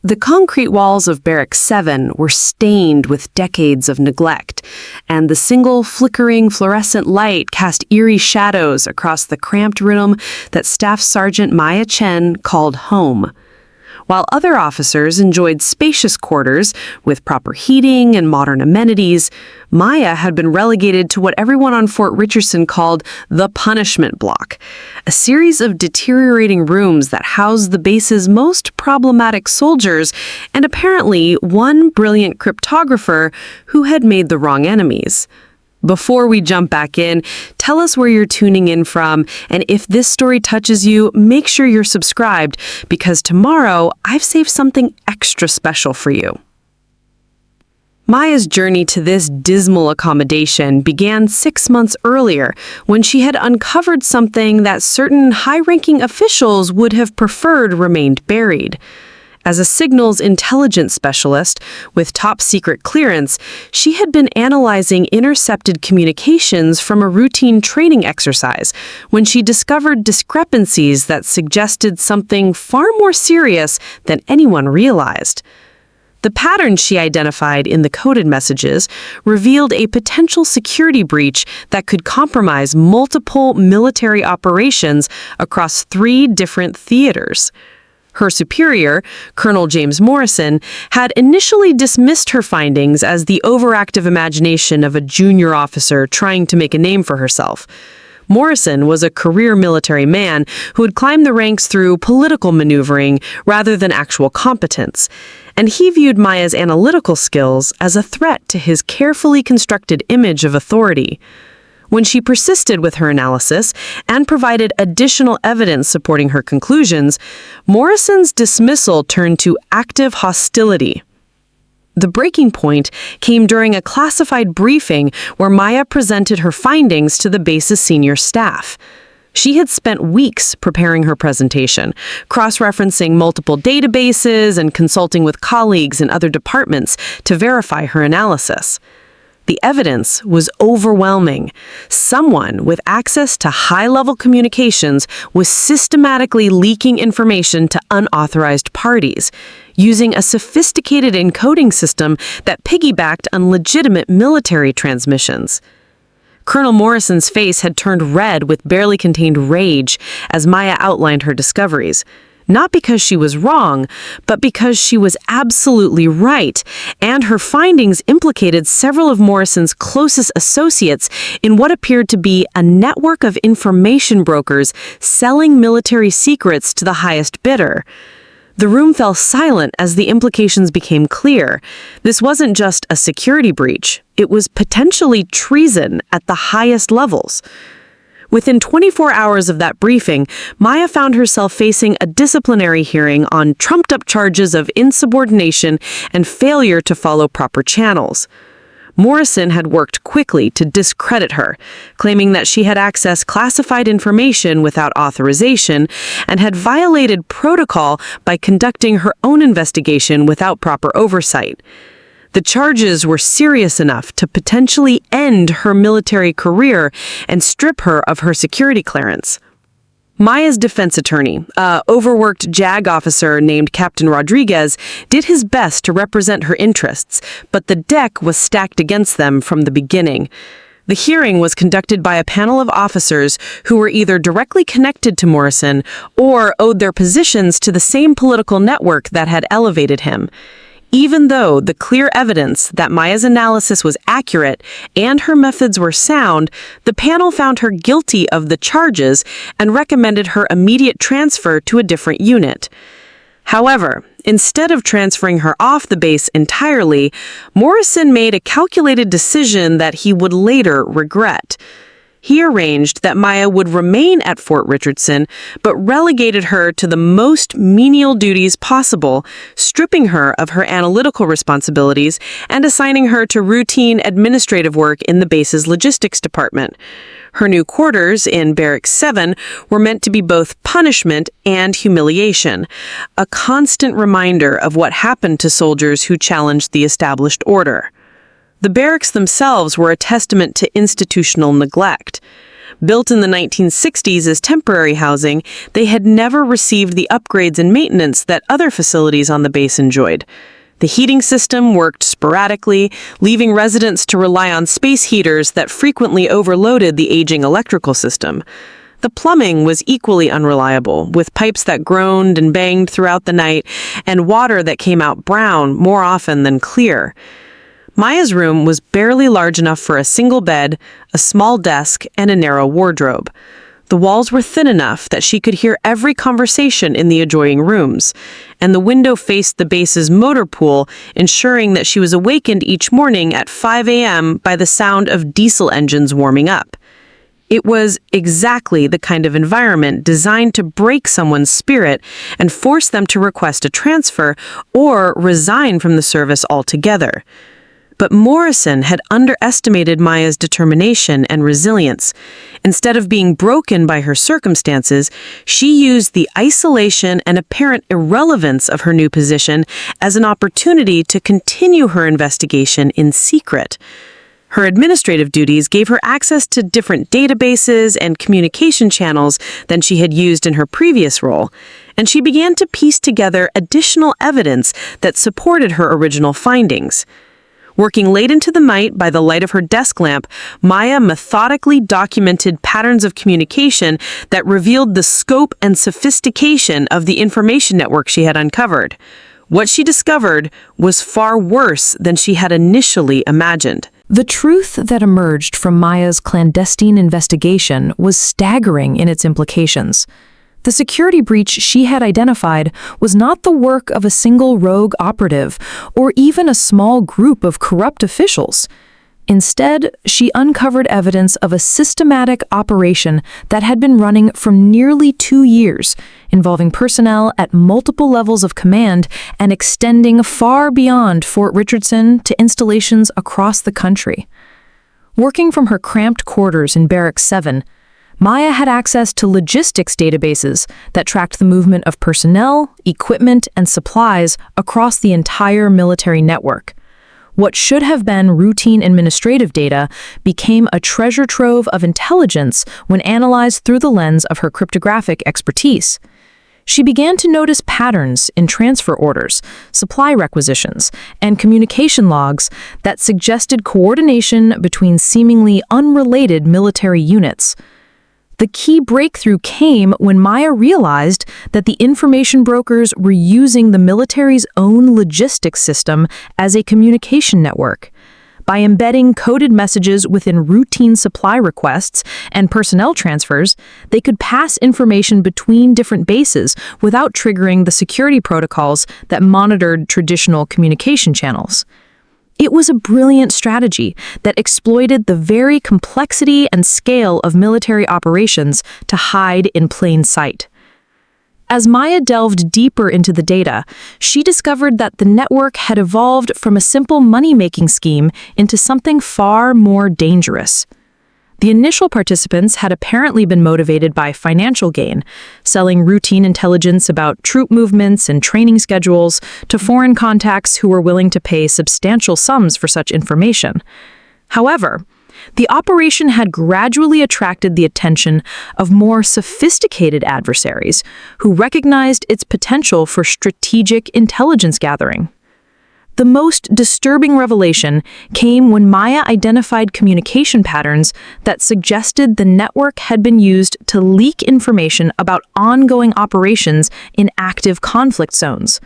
The concrete walls of Barracks 7 were stained with decades of neglect, and the single flickering fluorescent light cast eerie shadows across the cramped room that Staff Sergeant Maya Chen called home. While other officers enjoyed spacious quarters with proper heating and modern amenities, Maya had been relegated to what everyone on Fort Richardson called the punishment block, a series of deteriorating rooms that housed the base's most problematic soldiers and apparently one brilliant cryptographer who had made the wrong enemies. Before we jump back in, tell us where you're tuning in from, and if this story touches you, make sure you're subscribed, because tomorrow I've saved something extra special for you. Maya's journey to this dismal accommodation began 6 months earlier, when she had uncovered something that certain high-ranking officials would have preferred remained buried. As a signals intelligence specialist with top-secret clearance, she had been analyzing intercepted communications from a routine training exercise when she discovered discrepancies that suggested something far more serious than anyone realized. The patterns she identified in the coded messages revealed a potential security breach that could compromise multiple military operations across 3 different theaters. Her superior, Colonel James Morrison, had initially dismissed her findings as the overactive imagination of a junior officer trying to make a name for herself. Morrison was a career military man who had climbed the ranks through political maneuvering rather than actual competence, and he viewed Maya's analytical skills as a threat to his carefully constructed image of authority. When she persisted with her analysis and provided additional evidence supporting her conclusions, Morrison's dismissal turned to active hostility. The breaking point came during a classified briefing where Maya presented her findings to the base's senior staff. She had spent weeks preparing her presentation, cross-referencing multiple databases and consulting with colleagues in other departments to verify her analysis. The evidence was overwhelming. Someone with access to high-level communications was systematically leaking information to unauthorized parties, using a sophisticated encoding system that piggybacked on legitimate military transmissions. Colonel Morrison's face had turned red with barely contained rage as Maya outlined her discoveries. Not because she was wrong, but because she was absolutely right, and her findings implicated several of Morrison's closest associates in what appeared to be a network of information brokers selling military secrets to the highest bidder. The room fell silent as the implications became clear. This wasn't just a security breach, it was potentially treason at the highest levels. Within 24 hours of that briefing, Maya found herself facing a disciplinary hearing on trumped-up charges of insubordination and failure to follow proper channels. Morrison had worked quickly to discredit her, claiming that she had accessed classified information without authorization and had violated protocol by conducting her own investigation without proper oversight. The charges were serious enough to potentially end her military career and strip her of her security clearance. Maya's defense attorney, an overworked JAG officer named Captain Rodriguez, did his best to represent her interests, but the deck was stacked against them from the beginning. The hearing was conducted by a panel of officers who were either directly connected to Morrison or owed their positions to the same political network that had elevated him. Even though the clear evidence that Maya's analysis was accurate and her methods were sound, the panel found her guilty of the charges and recommended her immediate transfer to a different unit. However, instead of transferring her off the base entirely, Morrison made a calculated decision that he would later regret. He arranged that Maya would remain at Fort Richardson, but relegated her to the most menial duties possible, stripping her of her analytical responsibilities and assigning her to routine administrative work in the base's logistics department. Her new quarters in Barracks 7 were meant to be both punishment and humiliation, a constant reminder of what happened to soldiers who challenged the established order. The barracks themselves were a testament to institutional neglect. Built in the 1960s as temporary housing, they had never received the upgrades and maintenance that other facilities on the base enjoyed. The heating system worked sporadically, leaving residents to rely on space heaters that frequently overloaded the aging electrical system. The plumbing was equally unreliable, with pipes that groaned and banged throughout the night, and water that came out brown more often than clear. Maya's room was barely large enough for a single bed, a small desk, and a narrow wardrobe. The walls were thin enough that she could hear every conversation in the adjoining rooms, and the window faced the base's motor pool, ensuring that she was awakened each morning at 5 a.m. by the sound of diesel engines warming up. It was exactly the kind of environment designed to break someone's spirit and force them to request a transfer or resign from the service altogether. But Morrison had underestimated Maya's determination and resilience. Instead of being broken by her circumstances, she used the isolation and apparent irrelevance of her new position as an opportunity to continue her investigation in secret. Her administrative duties gave her access to different databases and communication channels than she had used in her previous role, and she began to piece together additional evidence that supported her original findings. Working late into the night by the light of her desk lamp, Maya methodically documented patterns of communication that revealed the scope and sophistication of the information network she had uncovered. What she discovered was far worse than she had initially imagined. The truth that emerged from Maya's clandestine investigation was staggering in its implications. The security breach she had identified was not the work of a single rogue operative or even a small group of corrupt officials. Instead, she uncovered evidence of a systematic operation that had been running for nearly 2 years, involving personnel at multiple levels of command and extending far beyond Fort Richardson to installations across the country. Working from her cramped quarters in Barracks 7, Maya had access to logistics databases that tracked the movement of personnel, equipment, and supplies across the entire military network. What should have been routine administrative data became a treasure trove of intelligence when analyzed through the lens of her cryptographic expertise. She began to notice patterns in transfer orders, supply requisitions, and communication logs that suggested coordination between seemingly unrelated military units. The key breakthrough came when Maya realized that the information brokers were using the military's own logistics system as a communication network. By embedding coded messages within routine supply requests and personnel transfers, they could pass information between different bases without triggering the security protocols that monitored traditional communication channels. It was a brilliant strategy that exploited the very complexity and scale of military operations to hide in plain sight. As Maya delved deeper into the data, she discovered that the network had evolved from a simple money-making scheme into something far more dangerous. The initial participants had apparently been motivated by financial gain, selling routine intelligence about troop movements and training schedules to foreign contacts who were willing to pay substantial sums for such information. However, the operation had gradually attracted the attention of more sophisticated adversaries who recognized its potential for strategic intelligence gathering. The most disturbing revelation came when Maya identified communication patterns that suggested the network had been used to leak information about ongoing operations in active conflict zones.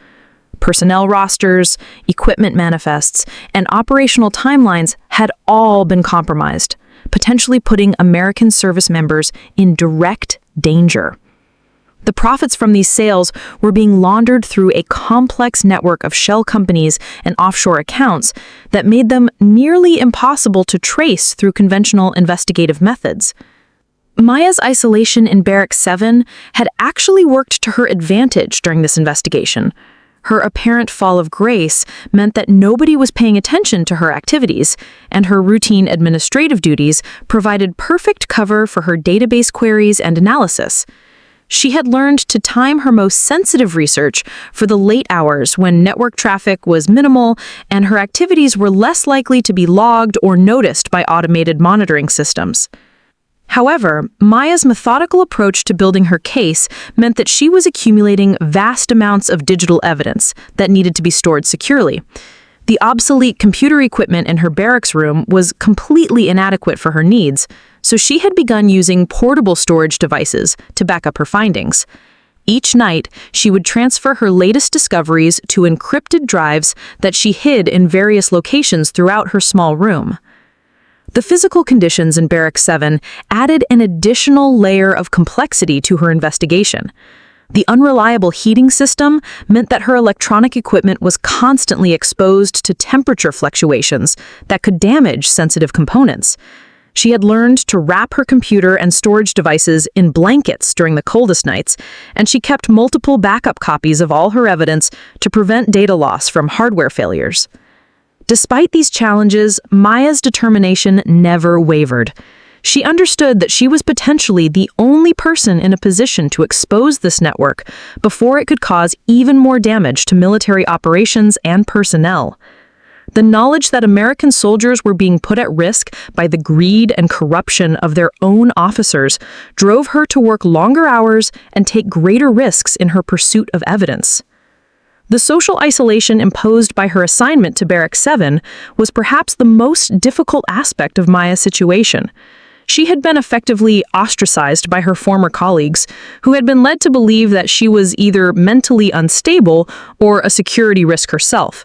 Personnel rosters, equipment manifests, and operational timelines had all been compromised, potentially putting American service members in direct danger. The profits from these sales were being laundered through a complex network of shell companies and offshore accounts that made them nearly impossible to trace through conventional investigative methods. Maya's isolation in Barracks 7 had actually worked to her advantage during this investigation. Her apparent fall of grace meant that nobody was paying attention to her activities, and her routine administrative duties provided perfect cover for her database queries and analysis. She had learned to time her most sensitive research for the late hours when network traffic was minimal and her activities were less likely to be logged or noticed by automated monitoring systems. However, Maya's methodical approach to building her case meant that she was accumulating vast amounts of digital evidence that needed to be stored securely. The obsolete computer equipment in her barracks room was completely inadequate for her needs, so she had begun using portable storage devices to back up her findings. Each night, she would transfer her latest discoveries to encrypted drives that she hid in various locations throughout her small room. The physical conditions in Barracks 7 added an additional layer of complexity to her investigation. The unreliable heating system meant that her electronic equipment was constantly exposed to temperature fluctuations that could damage sensitive components. She had learned to wrap her computer and storage devices in blankets during the coldest nights, and she kept multiple backup copies of all her evidence to prevent data loss from hardware failures. Despite these challenges, Maya's determination never wavered. She understood that she was potentially the only person in a position to expose this network before it could cause even more damage to military operations and personnel. The knowledge that American soldiers were being put at risk by the greed and corruption of their own officers drove her to work longer hours and take greater risks in her pursuit of evidence. The social isolation imposed by her assignment to Barracks 7 was perhaps the most difficult aspect of Maya's situation. She had been effectively ostracized by her former colleagues, who had been led to believe that she was either mentally unstable or a security risk herself.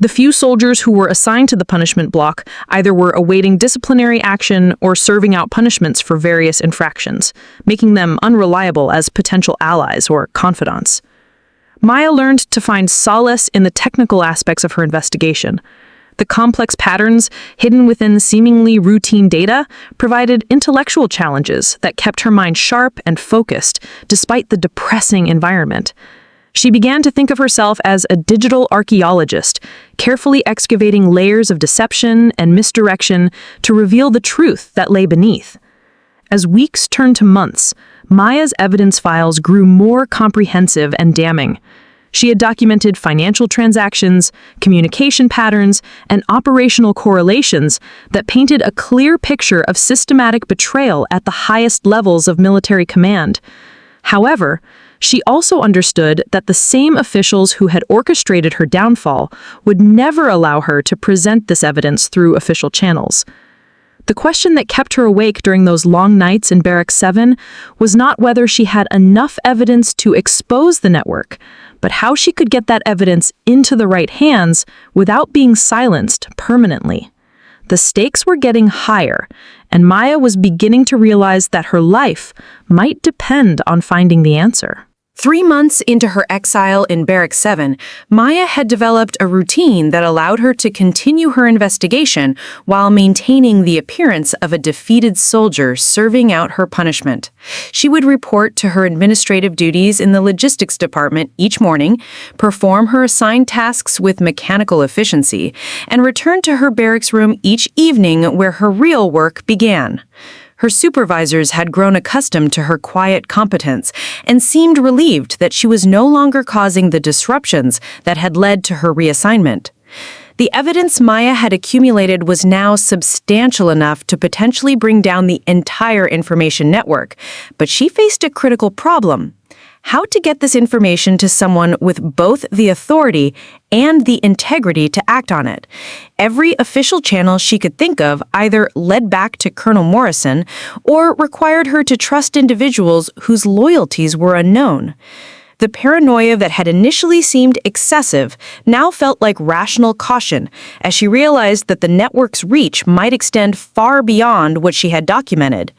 The few soldiers who were assigned to the punishment block either were awaiting disciplinary action or serving out punishments for various infractions, making them unreliable as potential allies or confidants. Maya learned to find solace in the technical aspects of her investigation. The complex patterns hidden within seemingly routine data provided intellectual challenges that kept her mind sharp and focused despite the depressing environment. She began to think of herself as a digital archaeologist, carefully excavating layers of deception and misdirection to reveal the truth that lay beneath. As weeks turned to months, Maya's evidence files grew more comprehensive and damning. She had documented financial transactions, communication patterns, and operational correlations that painted a clear picture of systematic betrayal at the highest levels of military command. However, she also understood that the same officials who had orchestrated her downfall would never allow her to present this evidence through official channels. The question that kept her awake during those long nights in Barracks 7 was not whether she had enough evidence to expose the network, but how she could get that evidence into the right hands without being silenced permanently. The stakes were getting higher, and Maya was beginning to realize that her life might depend on finding the answer. 3 months into her exile in Barracks 7, Maya had developed a routine that allowed her to continue her investigation while maintaining the appearance of a defeated soldier serving out her punishment. She would report to her administrative duties in the logistics department each morning, perform her assigned tasks with mechanical efficiency, and return to her barracks room each evening where her real work began. Her supervisors had grown accustomed to her quiet competence and seemed relieved that she was no longer causing the disruptions that had led to her reassignment. The evidence Maya had accumulated was now substantial enough to potentially bring down the entire information network, but she faced a critical problem: how to get this information to someone with both the authority and the integrity to act on it. Every official channel she could think of either led back to Colonel Morrison or required her to trust individuals whose loyalties were unknown. The paranoia that had initially seemed excessive now felt like rational caution as she realized that the network's reach might extend far beyond what she had documented.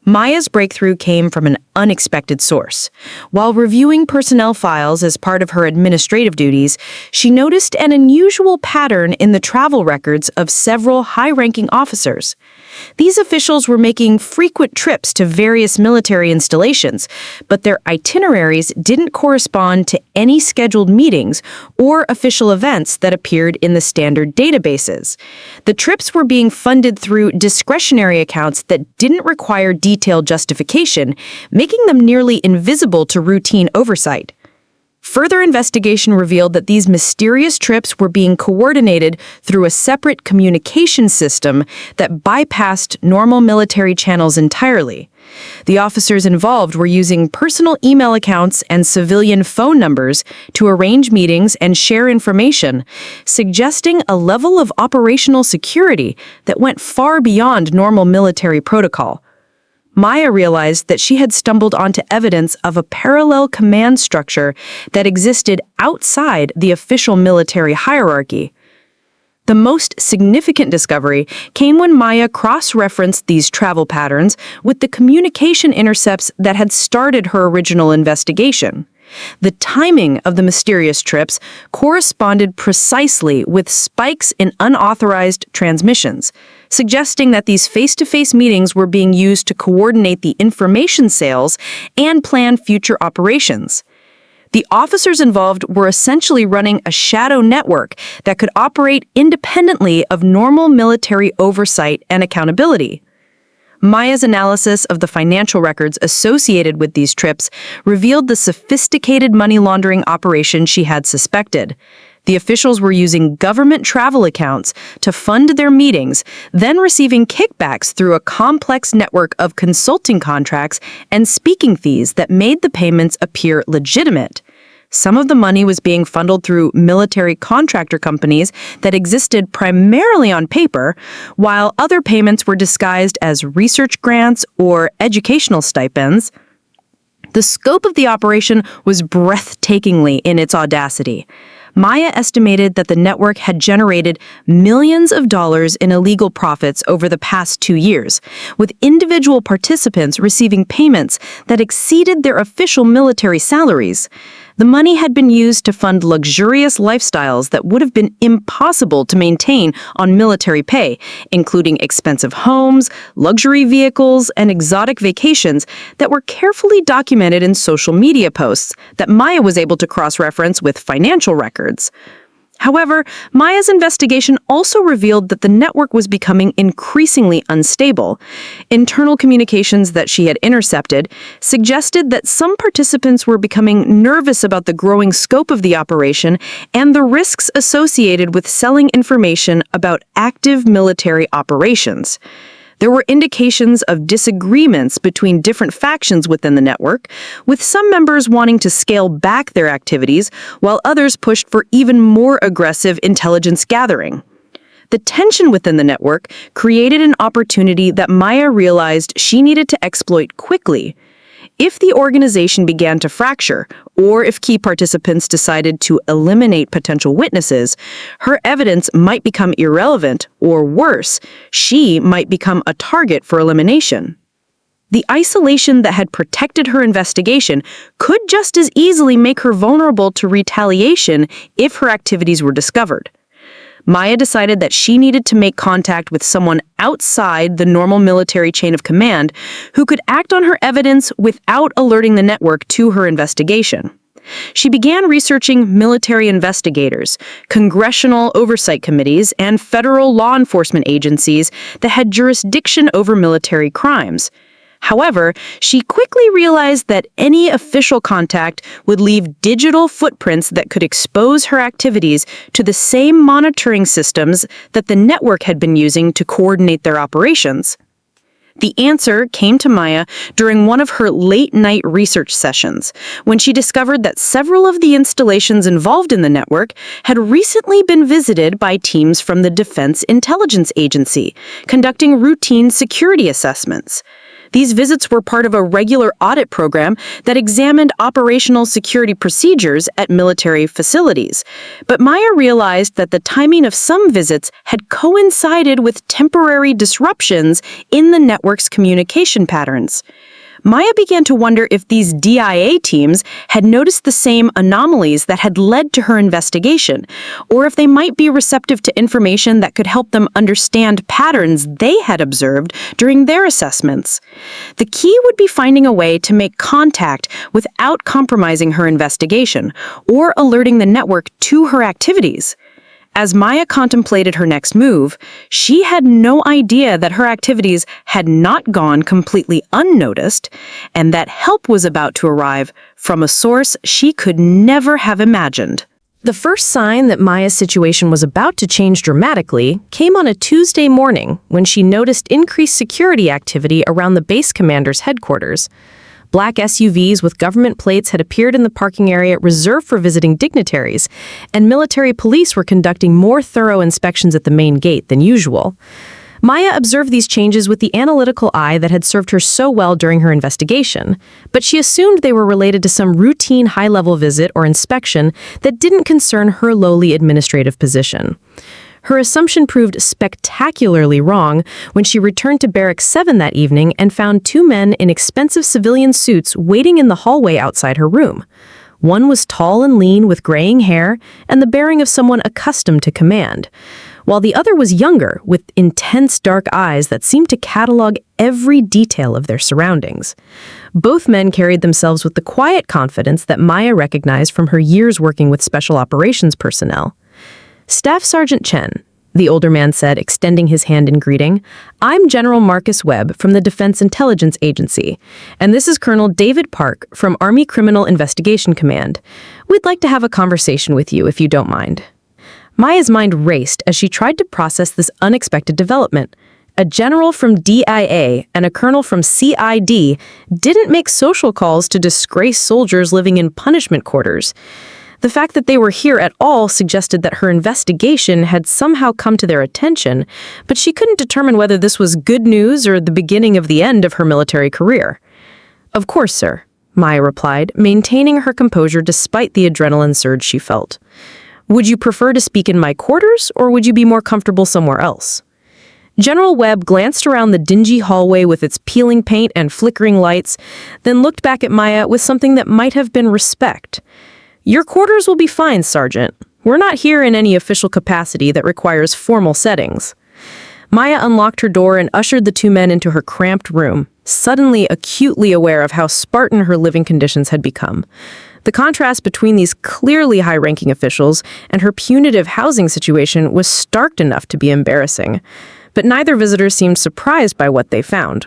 Maya's breakthrough came from an unexpected source. While reviewing personnel files as part of her administrative duties, she noticed an unusual pattern in the travel records of several high-ranking officers. These officials were making frequent trips to various military installations, but their itineraries didn't correspond to any scheduled meetings or official events that appeared in the standard databases. The trips were being funded through discretionary accounts that didn't require detailed justification, making them nearly invisible to routine oversight. Further investigation revealed that these mysterious trips were being coordinated through a separate communication system that bypassed normal military channels entirely. The officers involved were using personal email accounts and civilian phone numbers to arrange meetings and share information, suggesting a level of operational security that went far beyond normal military protocol. Maya realized that she had stumbled onto evidence of a parallel command structure that existed outside the official military hierarchy. The most significant discovery came when Maya cross-referenced these travel patterns with the communication intercepts that had started her original investigation. The timing of the mysterious trips corresponded precisely with spikes in unauthorized transmissions, suggesting that these face-to-face meetings were being used to coordinate the information sales and plan future operations. The officers involved were essentially running a shadow network that could operate independently of normal military oversight and accountability. Maya's analysis of the financial records associated with these trips revealed the sophisticated money laundering operation she had suspected. The officials were using government travel accounts to fund their meetings, then receiving kickbacks through a complex network of consulting contracts and speaking fees that made the payments appear legitimate. Some of the money was being funneled through military contractor companies that existed primarily on paper, while other payments were disguised as research grants or educational stipends. The scope of the operation was breathtakingly in its audacity. Maya estimated that the network had generated millions of dollars in illegal profits over the past 2 years, with individual participants receiving payments that exceeded their official military salaries. The money had been used to fund luxurious lifestyles that would have been impossible to maintain on military pay, including expensive homes, luxury vehicles, and exotic vacations that were carefully documented in social media posts that Maya was able to cross-reference with financial records. However, Maya's investigation also revealed that the network was becoming increasingly unstable. Internal communications that she had intercepted suggested that some participants were becoming nervous about the growing scope of the operation and the risks associated with selling information about active military operations. There were indications of disagreements between different factions within the network, with some members wanting to scale back their activities, while others pushed for even more aggressive intelligence gathering. The tension within the network created an opportunity that Maya realized she needed to exploit quickly. If the organization began to fracture, or if key participants decided to eliminate potential witnesses, her evidence might become irrelevant, or worse, she might become a target for elimination. The isolation that had protected her investigation could just as easily make her vulnerable to retaliation if her activities were discovered. Maya decided that she needed to make contact with someone outside the normal military chain of command who could act on her evidence without alerting the network to her investigation. She began researching military investigators, congressional oversight committees, and federal law enforcement agencies that had jurisdiction over military crimes. However, she quickly realized that any official contact would leave digital footprints that could expose her activities to the same monitoring systems that the network had been using to coordinate their operations. The answer came to Maya during one of her late-night research sessions, when she discovered that several of the installations involved in the network had recently been visited by teams from the Defense Intelligence Agency, conducting routine security assessments. These visits were part of a regular audit program that examined operational security procedures at military facilities. But Maya realized that the timing of some visits had coincided with temporary disruptions in the network's communication patterns. Maya began to wonder if these DIA teams had noticed the same anomalies that had led to her investigation, or if they might be receptive to information that could help them understand patterns they had observed during their assessments. The key would be finding a way to make contact without compromising her investigation or alerting the network to her activities. As Maya contemplated her next move, she had no idea that her activities had not gone completely unnoticed and that help was about to arrive from a source she could never have imagined. The first sign that Maya's situation was about to change dramatically came on a Tuesday morning when she noticed increased security activity around the base commander's headquarters. Black SUVs with government plates had appeared in the parking area reserved for visiting dignitaries, and military police were conducting more thorough inspections at the main gate than usual. Maya observed these changes with the analytical eye that had served her so well during her investigation, but she assumed they were related to some routine high-level visit or inspection that didn't concern her lowly administrative position. Her assumption proved spectacularly wrong when she returned to Barracks 7 that evening and found two men in expensive civilian suits waiting in the hallway outside her room. One was tall and lean with graying hair and the bearing of someone accustomed to command, while the other was younger with intense dark eyes that seemed to catalog every detail of their surroundings. Both men carried themselves with the quiet confidence that Maya recognized from her years working with special operations personnel. "Staff Sergeant Chen," the older man said, extending his hand in greeting. "I'm General Marcus Webb from the Defense Intelligence Agency, and this is Colonel David Park from Army Criminal Investigation Command. We'd like to have a conversation with you if you don't mind." Maya's mind raced as she tried to process this unexpected development. A general from DIA and a colonel from CID didn't make social calls to disgraced soldiers living in punishment quarters. The fact that they were here at all suggested that her investigation had somehow come to their attention, but she couldn't determine whether this was good news or the beginning of the end of her military career. "Of course, sir," Maya replied, maintaining her composure despite the adrenaline surge she felt. "Would you prefer to speak in my quarters, or would you be more comfortable somewhere else?" General Webb glanced around the dingy hallway with its peeling paint and flickering lights, then looked back at Maya with something that might have been respect. "Your quarters will be fine, Sergeant. We're not here in any official capacity that requires formal settings." Maya unlocked her door and ushered the two men into her cramped room, suddenly acutely aware of how Spartan her living conditions had become. The contrast between these clearly high-ranking officials and her punitive housing situation was stark enough to be embarrassing. But neither visitor seemed surprised by what they found.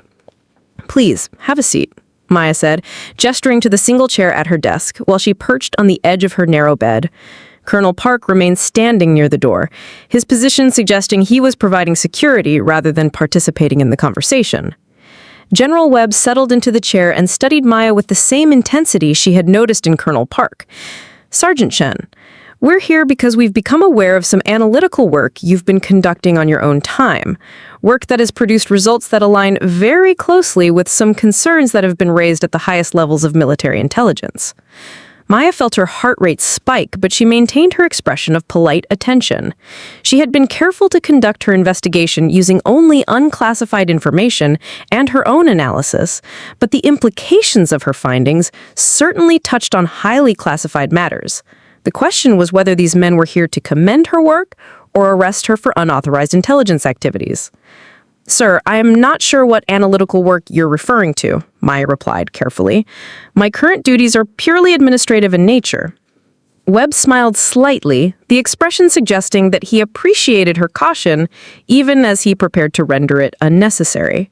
"Please, have a seat," Maya said, gesturing to the single chair at her desk while she perched on the edge of her narrow bed. Colonel Park remained standing near the door, his position suggesting he was providing security rather than participating in the conversation. General Webb settled into the chair and studied Maya with the same intensity she had noticed in Colonel Park. "Sergeant Chen, we're here because we've become aware of some analytical work you've been conducting on your own time, work that has produced results that align very closely with some concerns that have been raised at the highest levels of military intelligence." Maya felt her heart rate spike, but she maintained her expression of polite attention. She had been careful to conduct her investigation using only unclassified information and her own analysis, but the implications of her findings certainly touched on highly classified matters. The question was whether these men were here to commend her work or arrest her for unauthorized intelligence activities. "Sir, I am not sure what analytical work you're referring to," Maya replied carefully. "My current duties are purely administrative in nature." Webb smiled slightly, the expression suggesting that he appreciated her caution, even as he prepared to render it unnecessary.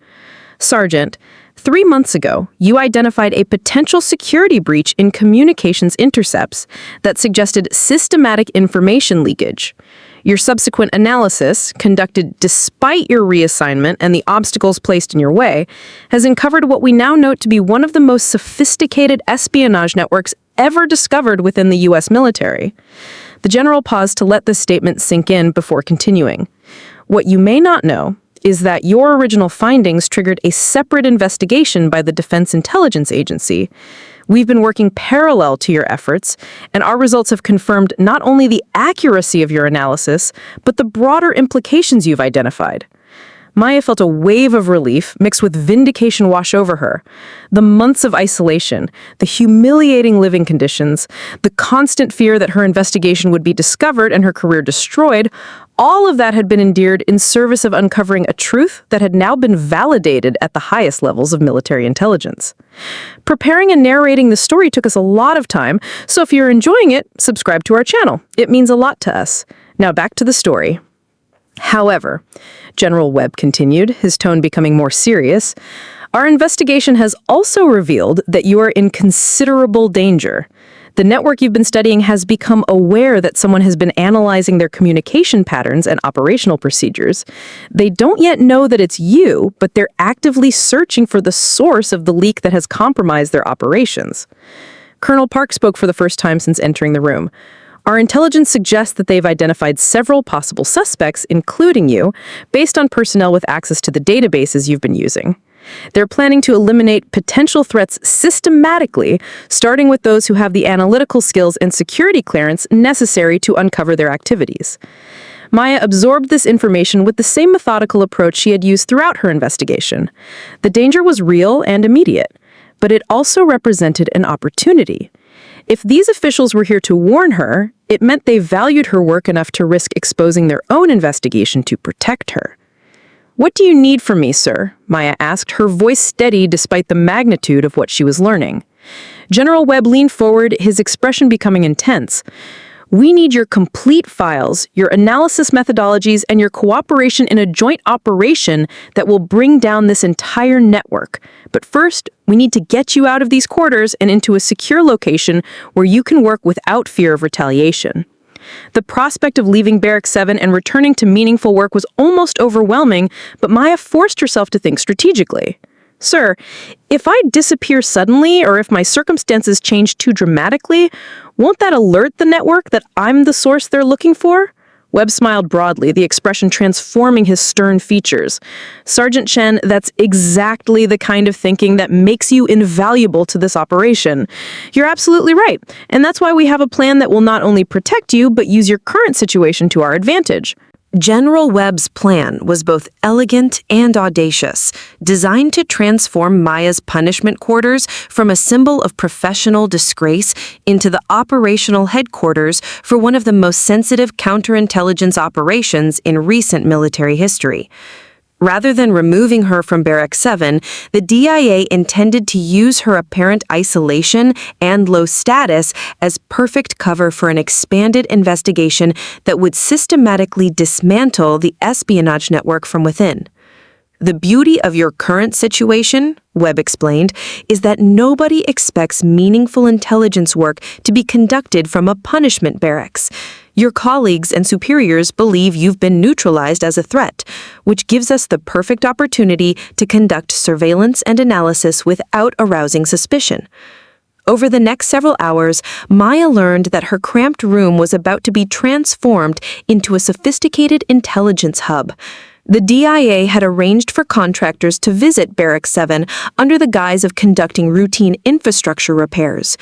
"Sergeant, 3 months ago, you identified a potential security breach in communications intercepts that suggested systematic information leakage. Your subsequent analysis, conducted despite your reassignment and the obstacles placed in your way, has uncovered what we now note to be one of the most sophisticated espionage networks ever discovered within the U.S. military." The general paused to let this statement sink in before continuing. "What you may not know is that your original findings triggered a separate investigation by the Defense Intelligence Agency. We've been working parallel to your efforts, and our results have confirmed not only the accuracy of your analysis, but the broader implications you've identified." Maya felt a wave of relief mixed with vindication wash over her. The months of isolation, the humiliating living conditions, the constant fear that her investigation would be discovered and her career destroyed, all of that had been endeared in service of uncovering a truth that had now been validated at the highest levels of military intelligence. Preparing and narrating the story took us a lot of time, so if you're enjoying it, subscribe to our channel. It means a lot to us. Now back to the story. However, General Webb continued, his tone becoming more serious, our investigation has also revealed that you are in considerable danger. The network you've been studying has become aware that someone has been analyzing their communication patterns and operational procedures. They don't yet know that it's you, but they're actively searching for the source of the leak that has compromised their operations. Colonel Park spoke for the first time since entering the room. Our intelligence suggests that they've identified several possible suspects, including you, based on personnel with access to the databases you've been using. They're planning to eliminate potential threats systematically, starting with those who have the analytical skills and security clearance necessary to uncover their activities. Maya absorbed this information with the same methodical approach she had used throughout her investigation. The danger was real and immediate, but it also represented an opportunity. If these officials were here to warn her, it meant they valued her work enough to risk exposing their own investigation to protect her. "What do you need from me, sir?" Maya asked, her voice steady despite the magnitude of what she was learning. General Webb leaned forward, his expression becoming intense. "We need your complete files, your analysis methodologies, and your cooperation in a joint operation that will bring down this entire network. But first, we need to get you out of these quarters and into a secure location where you can work without fear of retaliation." The prospect of leaving Barracks 7 and returning to meaningful work was almost overwhelming, but Maya forced herself to think strategically. "Sir, if I disappear suddenly or if my circumstances change too dramatically, won't that alert the network that I'm the source they're looking for?" Webb smiled broadly, the expression transforming his stern features. "Sergeant Chen, that's exactly the kind of thinking that makes you invaluable to this operation. You're absolutely right, and that's why we have a plan that will not only protect you, but use your current situation to our advantage." General Webb's plan was both elegant and audacious, designed to transform Maya's punishment quarters from a symbol of professional disgrace into the operational headquarters for one of the most sensitive counterintelligence operations in recent military history. Rather than removing her from Barracks 7, the DIA intended to use her apparent isolation and low status as perfect cover for an expanded investigation that would systematically dismantle the espionage network from within. "The beauty of your current situation," Webb explained, "is that nobody expects meaningful intelligence work to be conducted from a punishment barracks. Your colleagues and superiors believe you've been neutralized as a threat, which gives us the perfect opportunity to conduct surveillance and analysis without arousing suspicion." Over the next several hours, Maya learned that her cramped room was about to be transformed into a sophisticated intelligence hub. The DIA had arranged for contractors to visit Barracks 7 under the guise of conducting routine infrastructure repairs.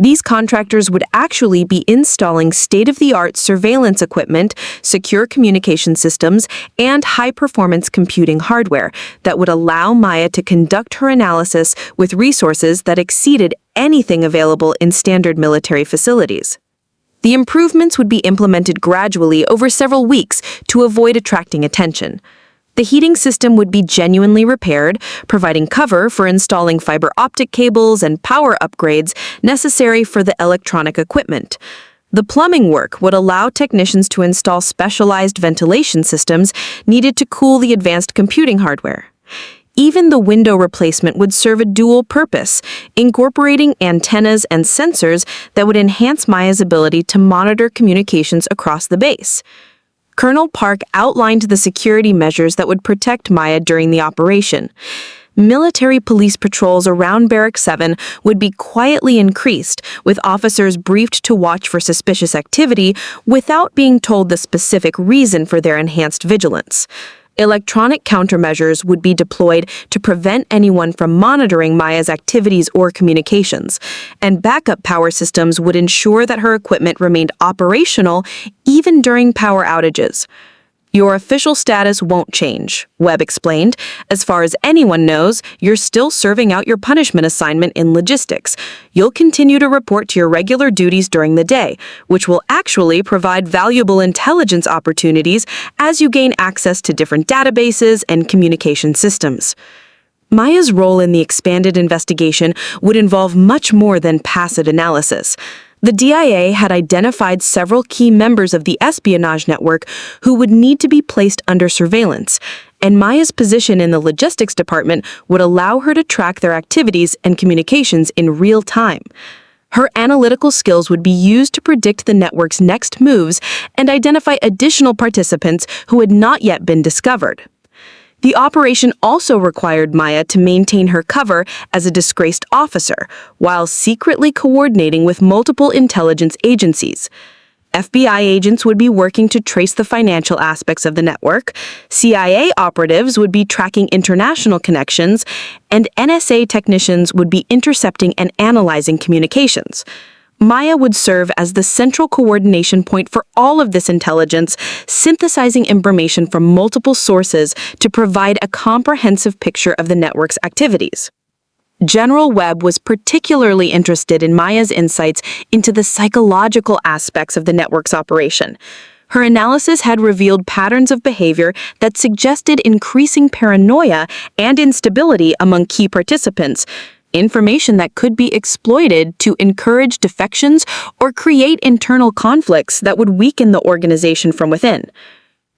These contractors would actually be installing state-of-the-art surveillance equipment, secure communication systems, and high-performance computing hardware that would allow Maya to conduct her analysis with resources that exceeded anything available in standard military facilities. The improvements would be implemented gradually over several weeks to avoid attracting attention. The heating system would be genuinely repaired, providing cover for installing fiber optic cables and power upgrades necessary for the electronic equipment. The plumbing work would allow technicians to install specialized ventilation systems needed to cool the advanced computing hardware. Even the window replacement would serve a dual purpose, incorporating antennas and sensors that would enhance Maya's ability to monitor communications across the base. Colonel Park outlined the security measures that would protect Maya during the operation. Military police patrols around Barracks 7 would be quietly increased, with officers briefed to watch for suspicious activity without being told the specific reason for their enhanced vigilance. Electronic countermeasures would be deployed to prevent anyone from monitoring Maya's activities or communications, and backup power systems would ensure that her equipment remained operational even during power outages. "Your official status won't change," Webb explained. "As far as anyone knows, you're still serving out your punishment assignment in logistics. You'll continue to report to your regular duties during the day, which will actually provide valuable intelligence opportunities as you gain access to different databases and communication systems." Maya's role in the expanded investigation would involve much more than passive analysis. The DIA had identified several key members of the espionage network who would need to be placed under surveillance, and Maya's position in the logistics department would allow her to track their activities and communications in real time. Her analytical skills would be used to predict the network's next moves and identify additional participants who had not yet been discovered. The operation also required Maya to maintain her cover as a disgraced officer, while secretly coordinating with multiple intelligence agencies. FBI agents would be working to trace the financial aspects of the network, CIA operatives would be tracking international connections, and NSA technicians would be intercepting and analyzing communications. Maya would serve as the central coordination point for all of this intelligence, synthesizing information from multiple sources to provide a comprehensive picture of the network's activities. General Webb was particularly interested in Maya's insights into the psychological aspects of the network's operation. Her analysis had revealed patterns of behavior that suggested increasing paranoia and instability among key participants, information that could be exploited to encourage defections or create internal conflicts that would weaken the organization from within.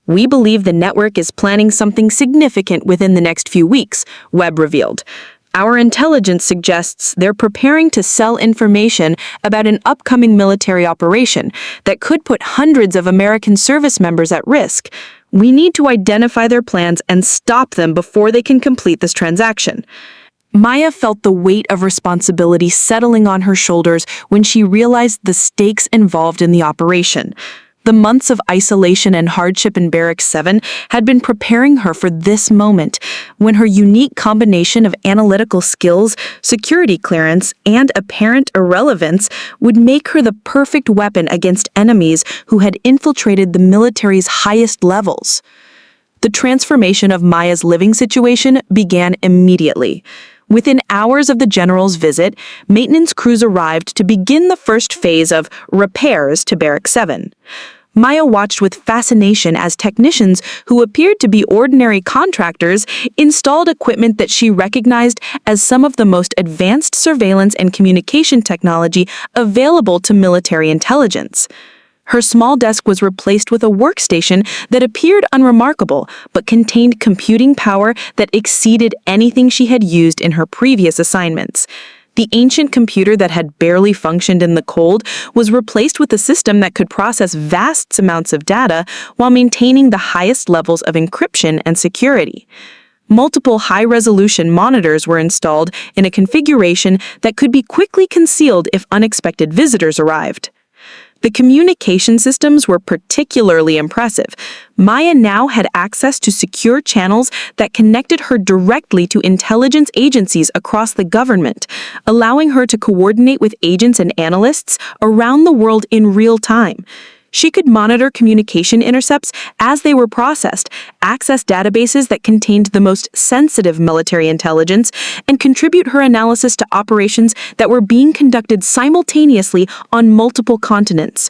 "We believe the network is planning something significant within the next few weeks," Webb revealed. "Our intelligence suggests they're preparing to sell information about an upcoming military operation that could put hundreds of American service members at risk. We need to identify their plans and stop them before they can complete this transaction." Maya felt the weight of responsibility settling on her shoulders when she realized the stakes involved in the operation. The months of isolation and hardship in Barracks 7 had been preparing her for this moment, when her unique combination of analytical skills, security clearance, and apparent irrelevance would make her the perfect weapon against enemies who had infiltrated the military's highest levels. The transformation of Maya's living situation began immediately. Within hours of the general's visit, maintenance crews arrived to begin the first phase of repairs to Barracks 7. Maya watched with fascination as technicians who appeared to be ordinary contractors installed equipment that she recognized as some of the most advanced surveillance and communication technology available to military intelligence. Her small desk was replaced with a workstation that appeared unremarkable but contained computing power that exceeded anything she had used in her previous assignments. The ancient computer that had barely functioned in the cold was replaced with a system that could process vast amounts of data while maintaining the highest levels of encryption and security. Multiple high-resolution monitors were installed in a configuration that could be quickly concealed if unexpected visitors arrived. The communication systems were particularly impressive. Maya now had access to secure channels that connected her directly to intelligence agencies across the government, allowing her to coordinate with agents and analysts around the world in real time. She could monitor communication intercepts as they were processed, access databases that contained the most sensitive military intelligence, and contribute her analysis to operations that were being conducted simultaneously on multiple continents.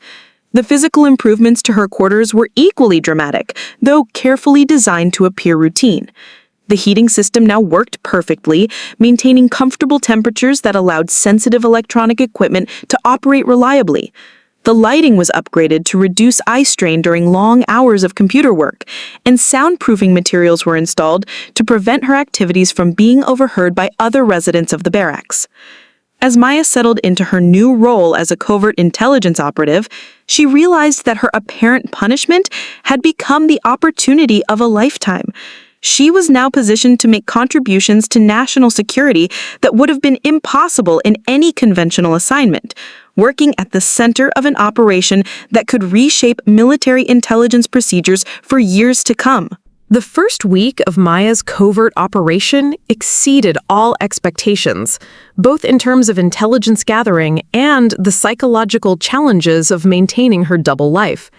The physical improvements to her quarters were equally dramatic, though carefully designed to appear routine. The heating system now worked perfectly, maintaining comfortable temperatures that allowed sensitive electronic equipment to operate reliably. The lighting was upgraded to reduce eye strain during long hours of computer work, and soundproofing materials were installed to prevent her activities from being overheard by other residents of the barracks. As Maya settled into her new role as a covert intelligence operative, she realized that her apparent punishment had become the opportunity of a lifetime. She was now positioned to make contributions to national security that would have been impossible in any conventional assignment, working at the center of an operation that could reshape military intelligence procedures for years to come. The first week of Maya's covert operation exceeded all expectations, both in terms of intelligence gathering and the psychological challenges of maintaining her double life.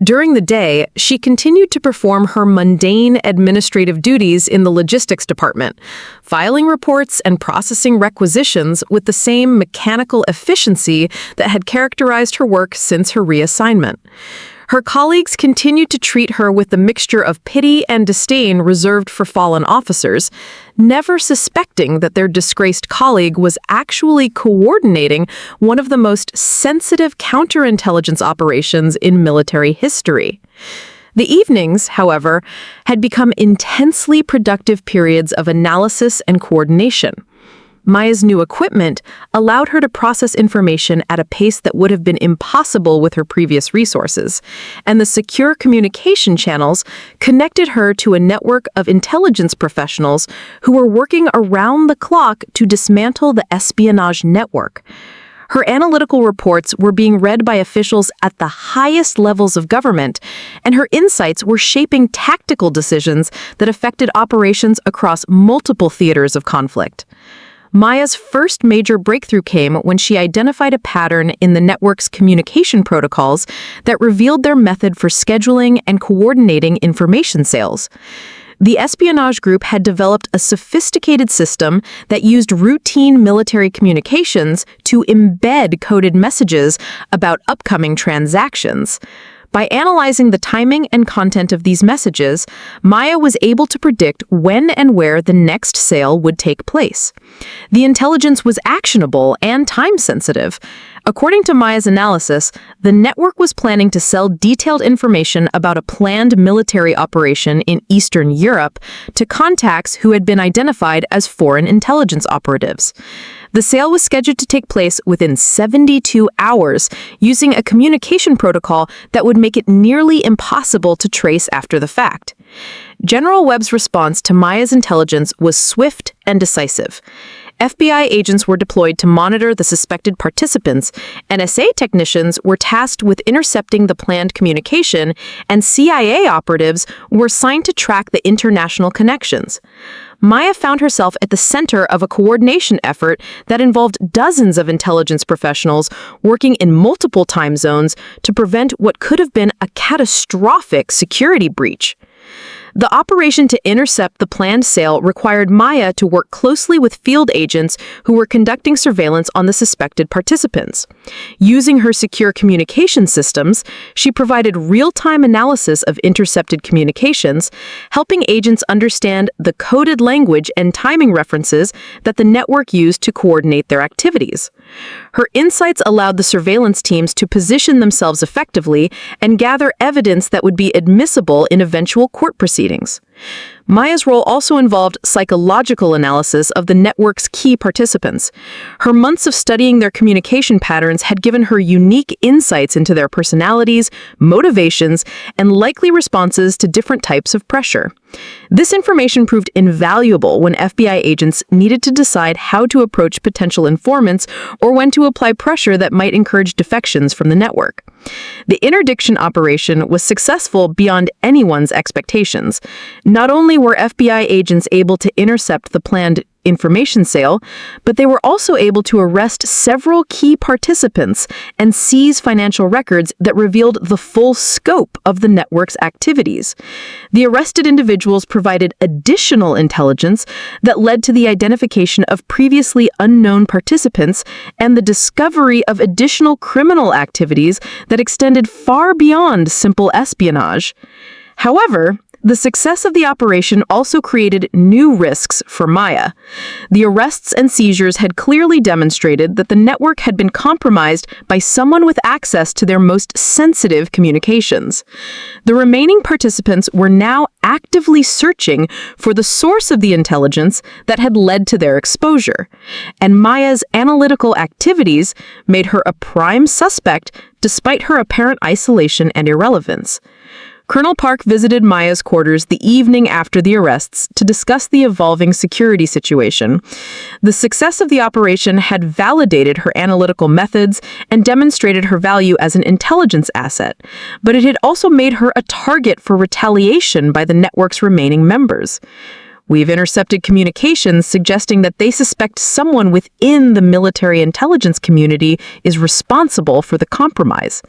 During the day, she continued to perform her mundane administrative duties in the logistics department, filing reports and processing requisitions with the same mechanical efficiency that had characterized her work since her reassignment. Her colleagues continued to treat her with the mixture of pity and disdain reserved for fallen officers, never suspecting that their disgraced colleague was actually coordinating one of the most sensitive counterintelligence operations in military history. The evenings, however, had become intensely productive periods of analysis and coordination. Maya's new equipment allowed her to process information at a pace that would have been impossible with her previous resources, and the secure communication channels connected her to a network of intelligence professionals who were working around the clock to dismantle the espionage network. Her analytical reports were being read by officials at the highest levels of government, and her insights were shaping tactical decisions that affected operations across multiple theaters of conflict. Maya's first major breakthrough came when she identified a pattern in the network's communication protocols that revealed their method for scheduling and coordinating information sales. The espionage group had developed a sophisticated system that used routine military communications to embed coded messages about upcoming transactions. By analyzing the timing and content of these messages, Maya was able to predict when and where the next sale would take place. The intelligence was actionable and time-sensitive. According to Maya's analysis, the network was planning to sell detailed information about a planned military operation in Eastern Europe to contacts who had been identified as foreign intelligence operatives. The sale was scheduled to take place within 72 hours, using a communication protocol that would make it nearly impossible to trace after the fact. General Webb's response to Maya's intelligence was swift and decisive. FBI agents were deployed to monitor the suspected participants, NSA technicians were tasked with intercepting the planned communication, and CIA operatives were assigned to track the international connections. Maya found herself at the center of a coordination effort that involved dozens of intelligence professionals working in multiple time zones to prevent what could have been a catastrophic security breach. The operation to intercept the planned sale required Maya to work closely with field agents who were conducting surveillance on the suspected participants. Using her secure communication systems, she provided real-time analysis of intercepted communications, helping agents understand the coded language and timing references that the network used to coordinate their activities. Her insights allowed the surveillance teams to position themselves effectively and gather evidence that would be admissible in eventual court proceedings. Maya's role also involved psychological analysis of the network's key participants. Her months of studying their communication patterns had given her unique insights into their personalities, motivations, and likely responses to different types of pressure. This information proved invaluable when FBI agents needed to decide how to approach potential informants or when to apply pressure that might encourage defections from the network. The interdiction operation was successful beyond anyone's expectations. Not only were FBI agents able to intercept the planned information sale, but they were also able to arrest several key participants and seize financial records that revealed the full scope of the network's activities. The arrested individuals provided additional intelligence that led to the identification of previously unknown participants and the discovery of additional criminal activities that extended far beyond simple espionage. However, the success of the operation also created new risks for Maya. The arrests and seizures had clearly demonstrated that the network had been compromised by someone with access to their most sensitive communications. The remaining participants were now actively searching for the source of the intelligence that had led to their exposure, and Maya's analytical activities made her a prime suspect despite her apparent isolation and irrelevance. Colonel Park visited Maya's quarters the evening after the arrests to discuss the evolving security situation. The success of the operation had validated her analytical methods and demonstrated her value as an intelligence asset, but it had also made her a target for retaliation by the network's remaining members. We've intercepted communications suggesting that they suspect someone within the military intelligence community is responsible for the compromise.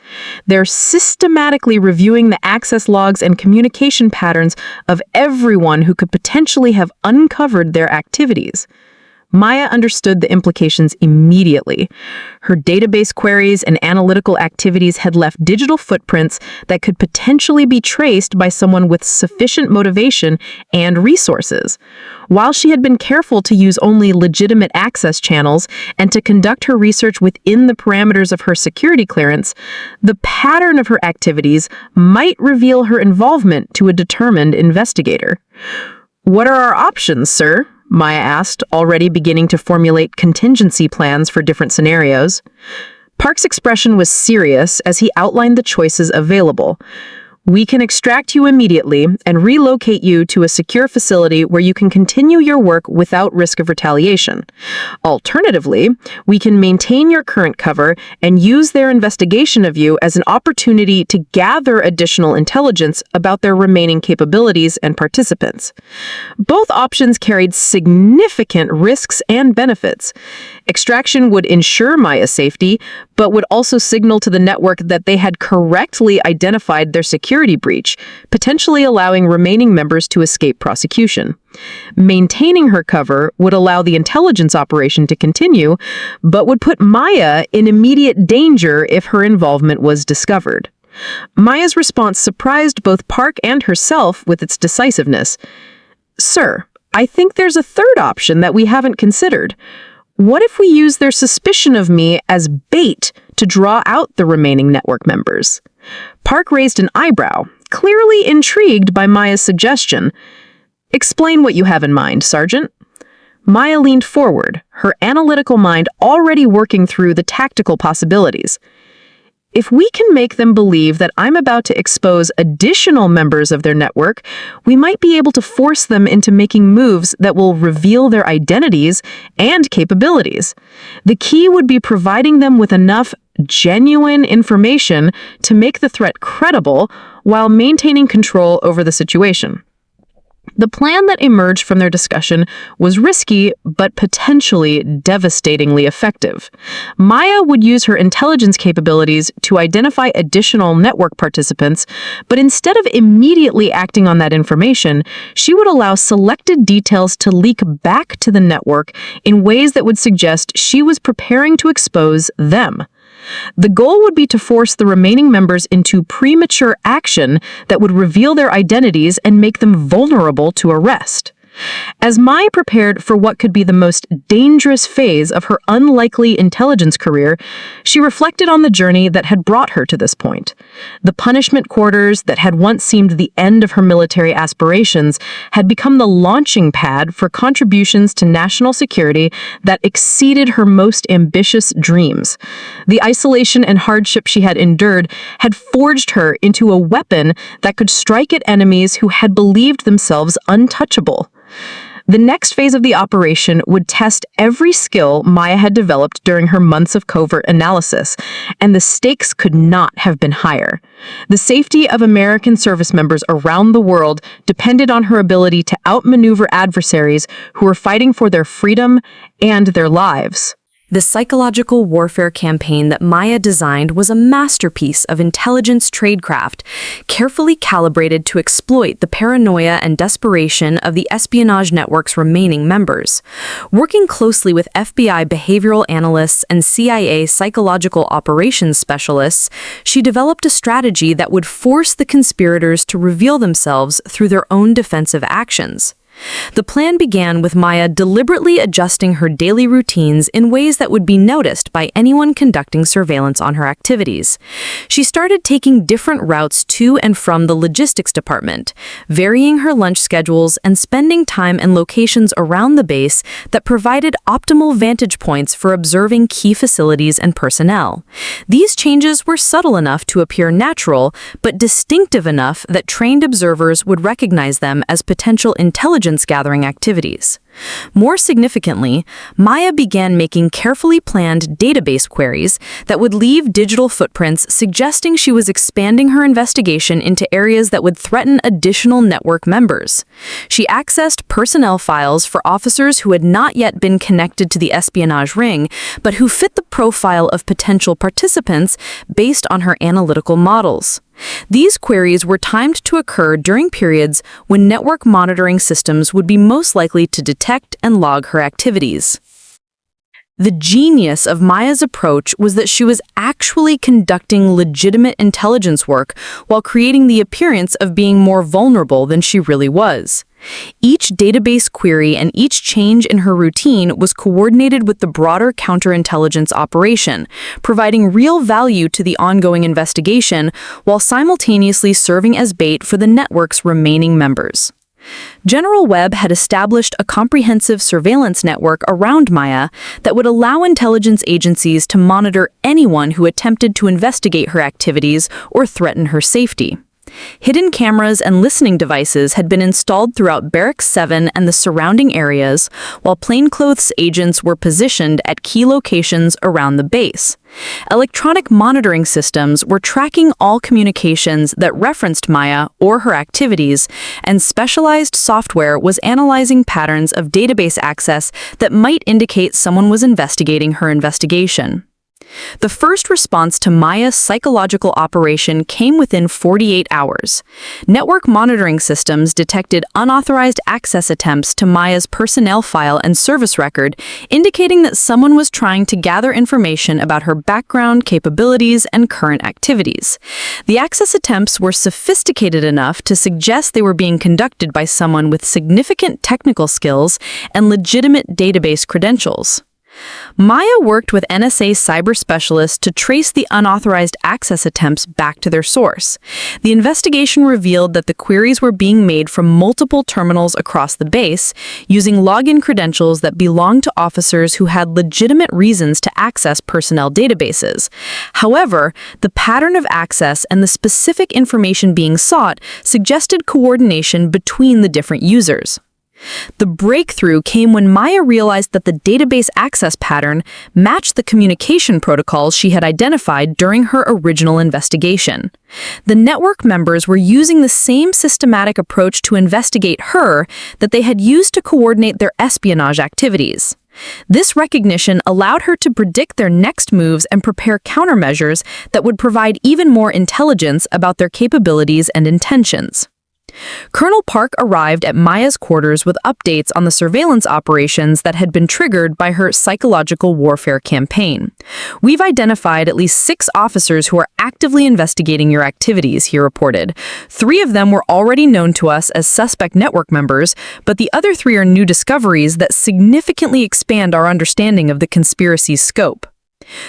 They're systematically reviewing the access logs and communication patterns of everyone who could potentially have uncovered their activities. Maya understood the implications immediately. Her database queries and analytical activities had left digital footprints that could potentially be traced by someone with sufficient motivation and resources. While she had been careful to use only legitimate access channels and to conduct her research within the parameters of her security clearance, the pattern of her activities might reveal her involvement to a determined investigator. "What are our options, sir?" Maya asked, already beginning to formulate contingency plans for different scenarios. Park's expression was serious as he outlined the choices available. "We can extract you immediately and relocate you to a secure facility where you can continue your work without risk of retaliation. Alternatively, we can maintain your current cover and use their investigation of you as an opportunity to gather additional intelligence about their remaining capabilities and participants." Both options carried significant risks and benefits. Extraction would ensure Maya's safety, but would also signal to the network that they had correctly identified their security breach, potentially allowing remaining members to escape prosecution. Maintaining her cover would allow the intelligence operation to continue, but would put Maya in immediate danger if her involvement was discovered. Maya's response surprised both Park and herself with its decisiveness. "Sir, I think there's a third option that we haven't considered. What if we use their suspicion of me as bait to draw out the remaining network members?" Park raised an eyebrow, clearly intrigued by Maya's suggestion. "Explain what you have in mind, Sergeant." Maya leaned forward, her analytical mind already working through the tactical possibilities. "If we can make them believe that I'm about to expose additional members of their network, we might be able to force them into making moves that will reveal their identities and capabilities. The key would be providing them with enough genuine information to make the threat credible while maintaining control over the situation." The plan that emerged from their discussion was risky, but potentially devastatingly effective. Maya would use her intelligence capabilities to identify additional network participants, but instead of immediately acting on that information, she would allow selected details to leak back to the network in ways that would suggest she was preparing to expose them. The goal would be to force the remaining members into premature action that would reveal their identities and make them vulnerable to arrest. As Mai prepared for what could be the most dangerous phase of her unlikely intelligence career, she reflected on the journey that had brought her to this point. The punishment quarters that had once seemed the end of her military aspirations had become the launching pad for contributions to national security that exceeded her most ambitious dreams. The isolation and hardship she had endured had forged her into a weapon that could strike at enemies who had believed themselves untouchable. The next phase of the operation would test every skill Maya had developed during her months of covert analysis, and the stakes could not have been higher. The safety of American service members around the world depended on her ability to outmaneuver adversaries who were fighting for their freedom and their lives. The psychological warfare campaign that Maya designed was a masterpiece of intelligence tradecraft, carefully calibrated to exploit the paranoia and desperation of the espionage network's remaining members. Working closely with FBI behavioral analysts and CIA psychological operations specialists, she developed a strategy that would force the conspirators to reveal themselves through their own defensive actions. The plan began with Maya deliberately adjusting her daily routines in ways that would be noticed by anyone conducting surveillance on her activities. She started taking different routes to and from the logistics department, varying her lunch schedules and spending time in locations around the base that provided optimal vantage points for observing key facilities and personnel. These changes were subtle enough to appear natural, but distinctive enough that trained observers would recognize them as potential intelligence gathering activities. More significantly, Maya began making carefully planned database queries that would leave digital footprints suggesting she was expanding her investigation into areas that would threaten additional network members. She accessed personnel files for officers who had not yet been connected to the espionage ring, but who fit the profile of potential participants based on her analytical models. These queries were timed to occur during periods when network monitoring systems would be most likely to detect and log her activities. The genius of Maya's approach was that she was actually conducting legitimate intelligence work while creating the appearance of being more vulnerable than she really was. Each database query and each change in her routine was coordinated with the broader counterintelligence operation, providing real value to the ongoing investigation while simultaneously serving as bait for the network's remaining members. General Webb had established a comprehensive surveillance network around Maya that would allow intelligence agencies to monitor anyone who attempted to investigate her activities or threaten her safety. Hidden cameras and listening devices had been installed throughout Barracks 7 and the surrounding areas, while plainclothes agents were positioned at key locations around the base. Electronic monitoring systems were tracking all communications that referenced Maya or her activities, and specialized software was analyzing patterns of database access that might indicate someone was investigating her investigation. The first response to Maya's psychological operation came within 48 hours. Network monitoring systems detected unauthorized access attempts to Maya's personnel file and service record, indicating that someone was trying to gather information about her background, capabilities, and current activities. The access attempts were sophisticated enough to suggest they were being conducted by someone with significant technical skills and legitimate database credentials. Maya worked with NSA cyber specialists to trace the unauthorized access attempts back to their source. The investigation revealed that the queries were being made from multiple terminals across the base, using login credentials that belonged to officers who had legitimate reasons to access personnel databases. However, the pattern of access and the specific information being sought suggested coordination between the different users. The breakthrough came when Maya realized that the database access pattern matched the communication protocols she had identified during her original investigation. The network members were using the same systematic approach to investigate her that they had used to coordinate their espionage activities. This recognition allowed her to predict their next moves and prepare countermeasures that would provide even more intelligence about their capabilities and intentions. Colonel Park arrived at Maya's quarters with updates on the surveillance operations that had been triggered by her psychological warfare campaign. "We've identified at least 6 officers who are actively investigating your activities," he reported. 3 of them were already known to us as suspect network members, but the other 3 are new discoveries that significantly expand our understanding of the conspiracy's scope.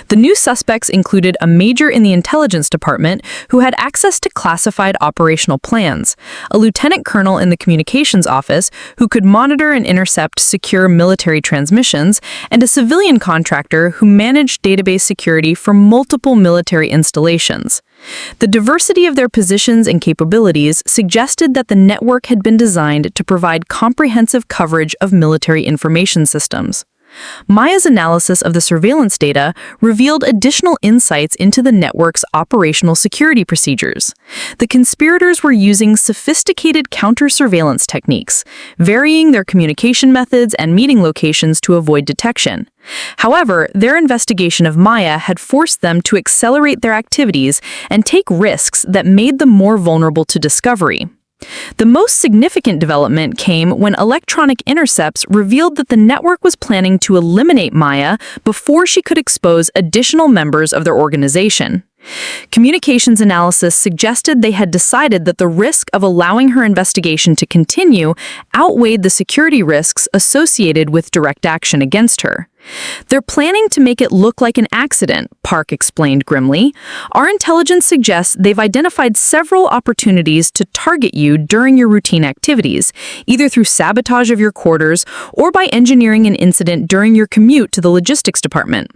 The new suspects included a major in the intelligence department who had access to classified operational plans, a lieutenant colonel in the communications office who could monitor and intercept secure military transmissions, and a civilian contractor who managed database security for multiple military installations. The diversity of their positions and capabilities suggested that the network had been designed to provide comprehensive coverage of military information systems. Maya's analysis of the surveillance data revealed additional insights into the network's operational security procedures. The conspirators were using sophisticated counter-surveillance techniques, varying their communication methods and meeting locations to avoid detection. However, their investigation of Maya had forced them to accelerate their activities and take risks that made them more vulnerable to discovery. The most significant development came when electronic intercepts revealed that the network was planning to eliminate Maya before she could expose additional members of their organization. Communications analysis suggested they had decided that the risk of allowing her investigation to continue outweighed the security risks associated with direct action against her. "They're planning to make it look like an accident," Park explained grimly. "Our intelligence suggests they've identified several opportunities to target you during your routine activities, either through sabotage of your quarters or by engineering an incident during your commute to the logistics department."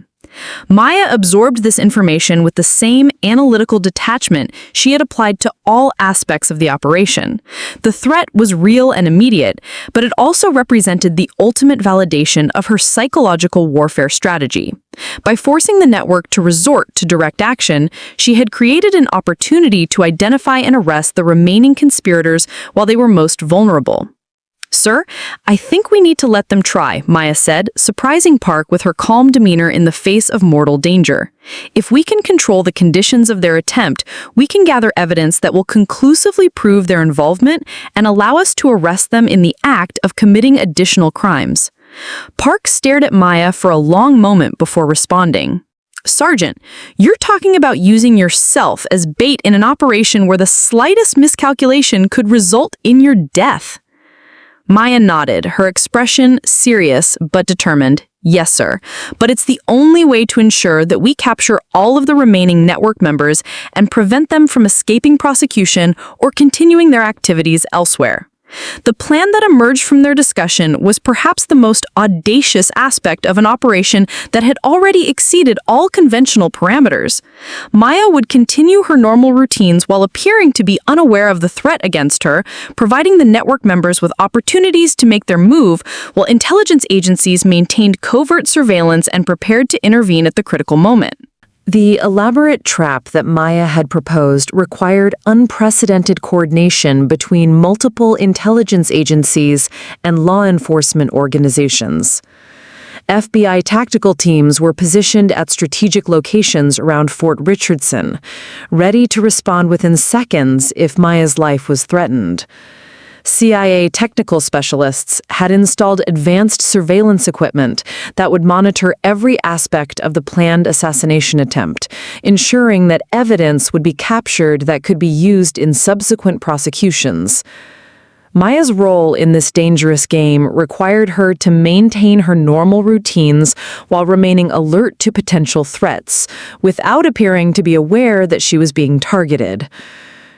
Maya absorbed this information with the same analytical detachment she had applied to all aspects of the operation. The threat was real and immediate, but it also represented the ultimate validation of her psychological warfare strategy. By forcing the network to resort to direct action, she had created an opportunity to identify and arrest the remaining conspirators while they were most vulnerable. "Sir, I think we need to let them try," Maya said, surprising Park with her calm demeanor in the face of mortal danger. "If we can control the conditions of their attempt, we can gather evidence that will conclusively prove their involvement and allow us to arrest them in the act of committing additional crimes." Park stared at Maya for a long moment before responding. "Sergeant, you're talking about using yourself as bait in an operation where the slightest miscalculation could result in your death." Maya nodded, her expression serious but determined. "Yes, sir, but it's the only way to ensure that we capture all of the remaining network members and prevent them from escaping prosecution or continuing their activities elsewhere." The plan that emerged from their discussion was perhaps the most audacious aspect of an operation that had already exceeded all conventional parameters. Maya would continue her normal routines while appearing to be unaware of the threat against her, providing the network members with opportunities to make their move, while intelligence agencies maintained covert surveillance and prepared to intervene at the critical moment. The elaborate trap that Maya had proposed required unprecedented coordination between multiple intelligence agencies and law enforcement organizations. FBI tactical teams were positioned at strategic locations around Fort Richardson, ready to respond within seconds if Maya's life was threatened. CIA technical specialists had installed advanced surveillance equipment that would monitor every aspect of the planned assassination attempt, ensuring that evidence would be captured that could be used in subsequent prosecutions. Maya's role in this dangerous game required her to maintain her normal routines while remaining alert to potential threats, without appearing to be aware that she was being targeted.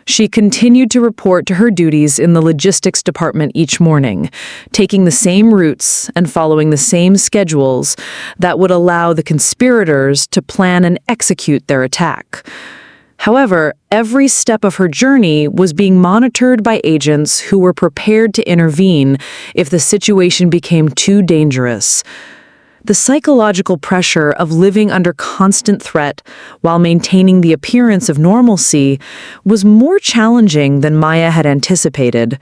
She continued to report to her duties in the logistics department each morning, taking the same routes and following the same schedules that would allow the conspirators to plan and execute their attack. However, every step of her journey was being monitored by agents who were prepared to intervene if the situation became too dangerous. The psychological pressure of living under constant threat while maintaining the appearance of normalcy was more challenging than Maya had anticipated.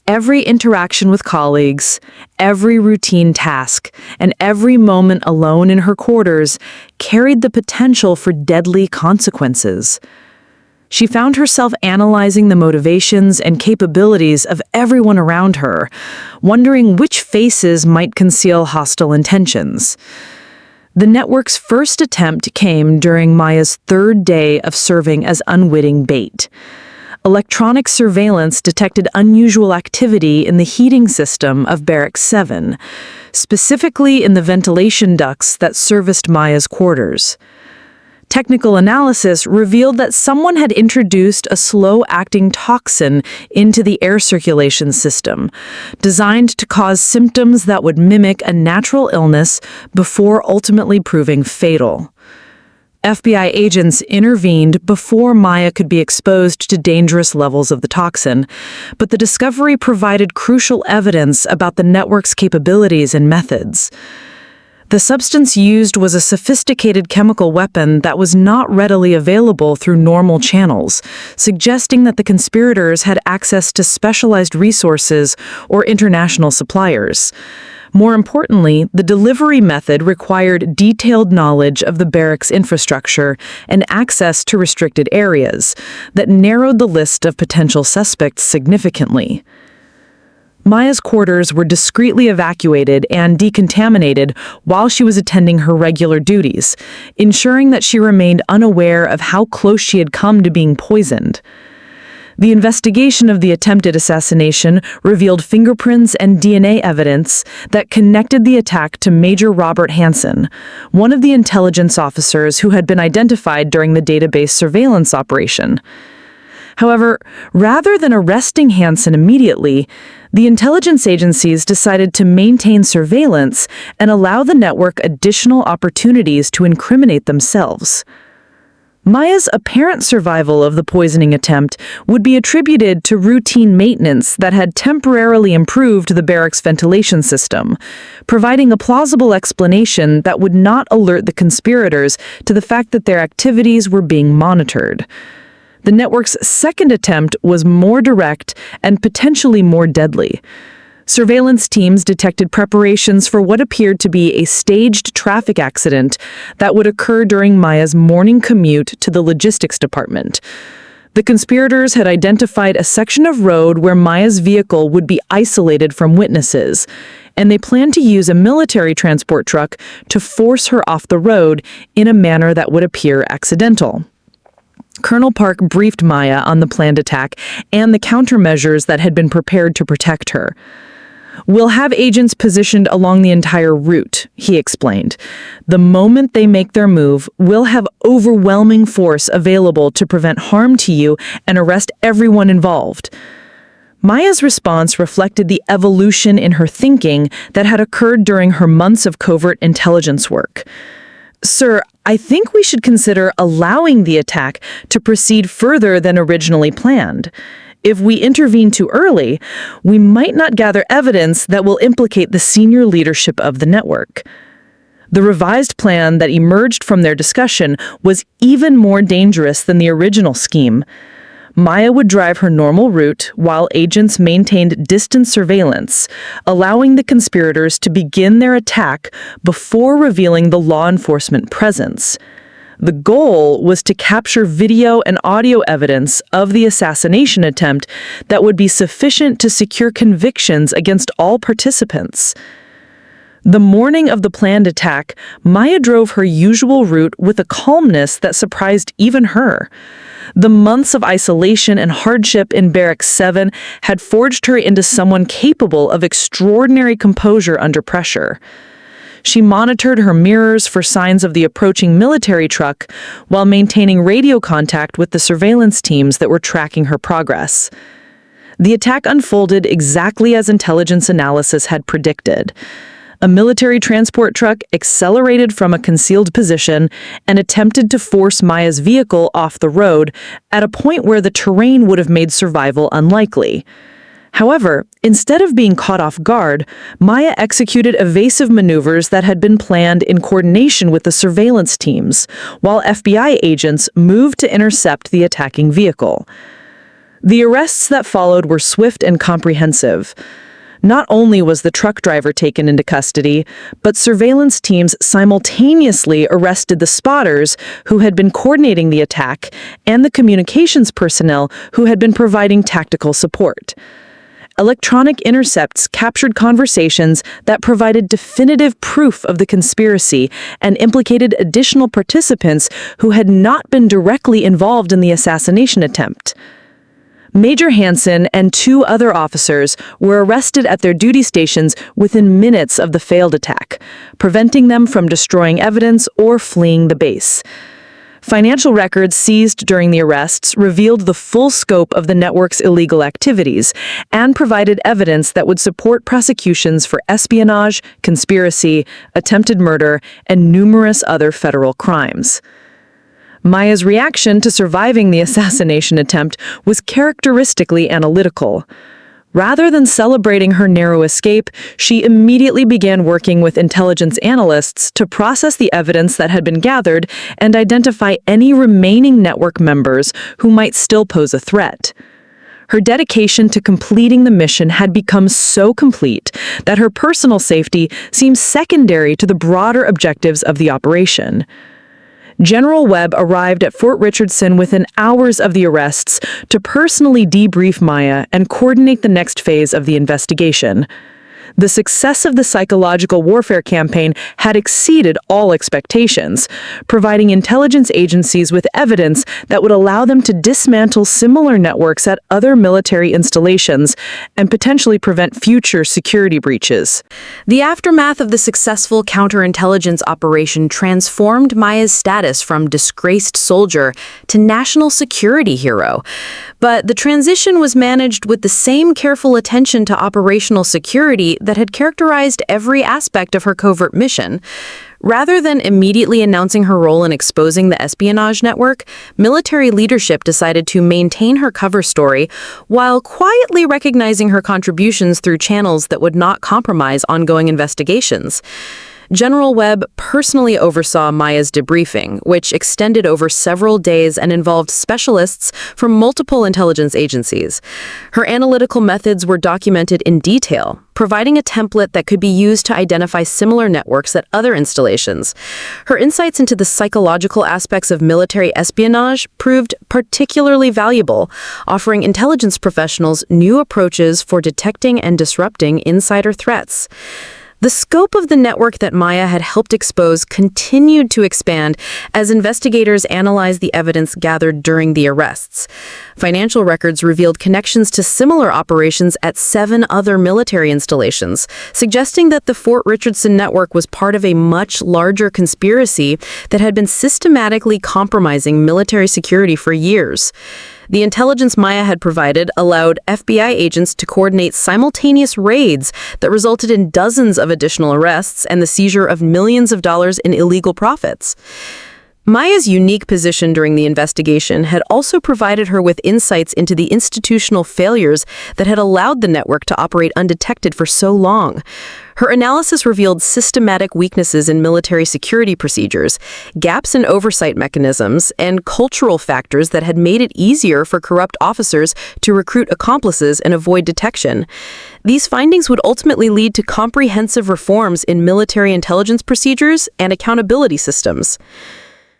Every interaction with colleagues, every routine task, and every moment alone in her quarters carried the potential for deadly consequences. She found herself analyzing the motivations and capabilities of everyone around her, wondering which faces might conceal hostile intentions. The network's first attempt came during Maya's third day of serving as unwitting bait. Electronic surveillance detected unusual activity in the heating system of Barracks 7, specifically in the ventilation ducts that serviced Maya's quarters. Technical analysis revealed that someone had introduced a slow-acting toxin into the air circulation system, designed to cause symptoms that would mimic a natural illness before ultimately proving fatal. FBI agents intervened before Maya could be exposed to dangerous levels of the toxin, but the discovery provided crucial evidence about the network's capabilities and methods. The substance used was a sophisticated chemical weapon that was not readily available through normal channels, suggesting that the conspirators had access to specialized resources or international suppliers. More importantly, the delivery method required detailed knowledge of the barracks infrastructure and access to restricted areas that narrowed the list of potential suspects significantly. Maya's quarters were discreetly evacuated and decontaminated while she was attending her regular duties, ensuring that she remained unaware of how close she had come to being poisoned. The investigation of the attempted assassination revealed fingerprints and DNA evidence that connected the attack to Major Robert Hansen, one of the intelligence officers who had been identified during the database surveillance operation. However, rather than arresting Hansen immediately, the intelligence agencies decided to maintain surveillance and allow the network additional opportunities to incriminate themselves. Maya's apparent survival of the poisoning attempt would be attributed to routine maintenance that had temporarily improved the barracks ventilation system, providing a plausible explanation that would not alert the conspirators to the fact that their activities were being monitored. The network's second attempt was more direct and potentially more deadly. Surveillance teams detected preparations for what appeared to be a staged traffic accident that would occur during Maya's morning commute to the logistics department. The conspirators had identified a section of road where Maya's vehicle would be isolated from witnesses, and they planned to use a military transport truck to force her off the road in a manner that would appear accidental. Colonel Park briefed Maya on the planned attack and the countermeasures that had been prepared to protect her. "We'll have agents positioned along the entire route," he explained. "The moment they make their move, we'll have overwhelming force available to prevent harm to you and arrest everyone involved." Maya's response reflected the evolution in her thinking that had occurred during her months of covert intelligence work. "Sir, I think we should consider allowing the attack to proceed further than originally planned. If we intervene too early, we might not gather evidence that will implicate the senior leadership of the network." The revised plan that emerged from their discussion was even more dangerous than the original scheme. Maya would drive her normal route while agents maintained distant surveillance, allowing the conspirators to begin their attack before revealing the law enforcement presence. The goal was to capture video and audio evidence of the assassination attempt that would be sufficient to secure convictions against all participants. The morning of the planned attack, Maya drove her usual route with a calmness that surprised even her. The months of isolation and hardship in Barracks 7 had forged her into someone capable of extraordinary composure under pressure. She monitored her mirrors for signs of the approaching military truck while maintaining radio contact with the surveillance teams that were tracking her progress. The attack unfolded exactly as intelligence analysis had predicted. A military transport truck accelerated from a concealed position and attempted to force Maya's vehicle off the road at a point where the terrain would have made survival unlikely. However, instead of being caught off guard, Maya executed evasive maneuvers that had been planned in coordination with the surveillance teams, while FBI agents moved to intercept the attacking vehicle. The arrests that followed were swift and comprehensive. Not only was the truck driver taken into custody, but surveillance teams simultaneously arrested the spotters who had been coordinating the attack and the communications personnel who had been providing tactical support. Electronic intercepts captured conversations that provided definitive proof of the conspiracy and implicated additional participants who had not been directly involved in the assassination attempt. Major Hansen and 2 other officers were arrested at their duty stations within minutes of the failed attack, preventing them from destroying evidence or fleeing the base. Financial records seized during the arrests revealed the full scope of the network's illegal activities and provided evidence that would support prosecutions for espionage, conspiracy, attempted murder, and numerous other federal crimes. Maya's reaction to surviving the assassination attempt was characteristically analytical. Rather than celebrating her narrow escape, she immediately began working with intelligence analysts to process the evidence that had been gathered and identify any remaining network members who might still pose a threat. Her dedication to completing the mission had become so complete that her personal safety seemed secondary to the broader objectives of the operation. General Webb arrived at Fort Richardson within hours of the arrests to personally debrief Maya and coordinate the next phase of the investigation. The success of the psychological warfare campaign had exceeded all expectations, providing intelligence agencies with evidence that would allow them to dismantle similar networks at other military installations and potentially prevent future security breaches. The aftermath of the successful counterintelligence operation transformed Maya's status from disgraced soldier to national security hero. But the transition was managed with the same careful attention to operational security that had characterized every aspect of her covert mission. Rather than immediately announcing her role in exposing the espionage network, military leadership decided to maintain her cover story while quietly recognizing her contributions through channels that would not compromise ongoing investigations. General Webb personally oversaw Maya's debriefing, which extended over several days and involved specialists from multiple intelligence agencies. Her analytical methods were documented in detail, providing a template that could be used to identify similar networks at other installations. Her insights into the psychological aspects of military espionage proved particularly valuable, offering intelligence professionals new approaches for detecting and disrupting insider threats. The scope of the network that Maya had helped expose continued to expand as investigators analyzed the evidence gathered during the arrests. Financial records revealed connections to similar operations at 7 other military installations, suggesting that the Fort Richardson network was part of a much larger conspiracy that had been systematically compromising military security for years. The intelligence Maya had provided allowed FBI agents to coordinate simultaneous raids that resulted in dozens of additional arrests and the seizure of millions of dollars in illegal profits. Maya's unique position during the investigation had also provided her with insights into the institutional failures that had allowed the network to operate undetected for so long. Her analysis revealed systematic weaknesses in military security procedures, gaps in oversight mechanisms, and cultural factors that had made it easier for corrupt officers to recruit accomplices and avoid detection. These findings would ultimately lead to comprehensive reforms in military intelligence procedures and accountability systems.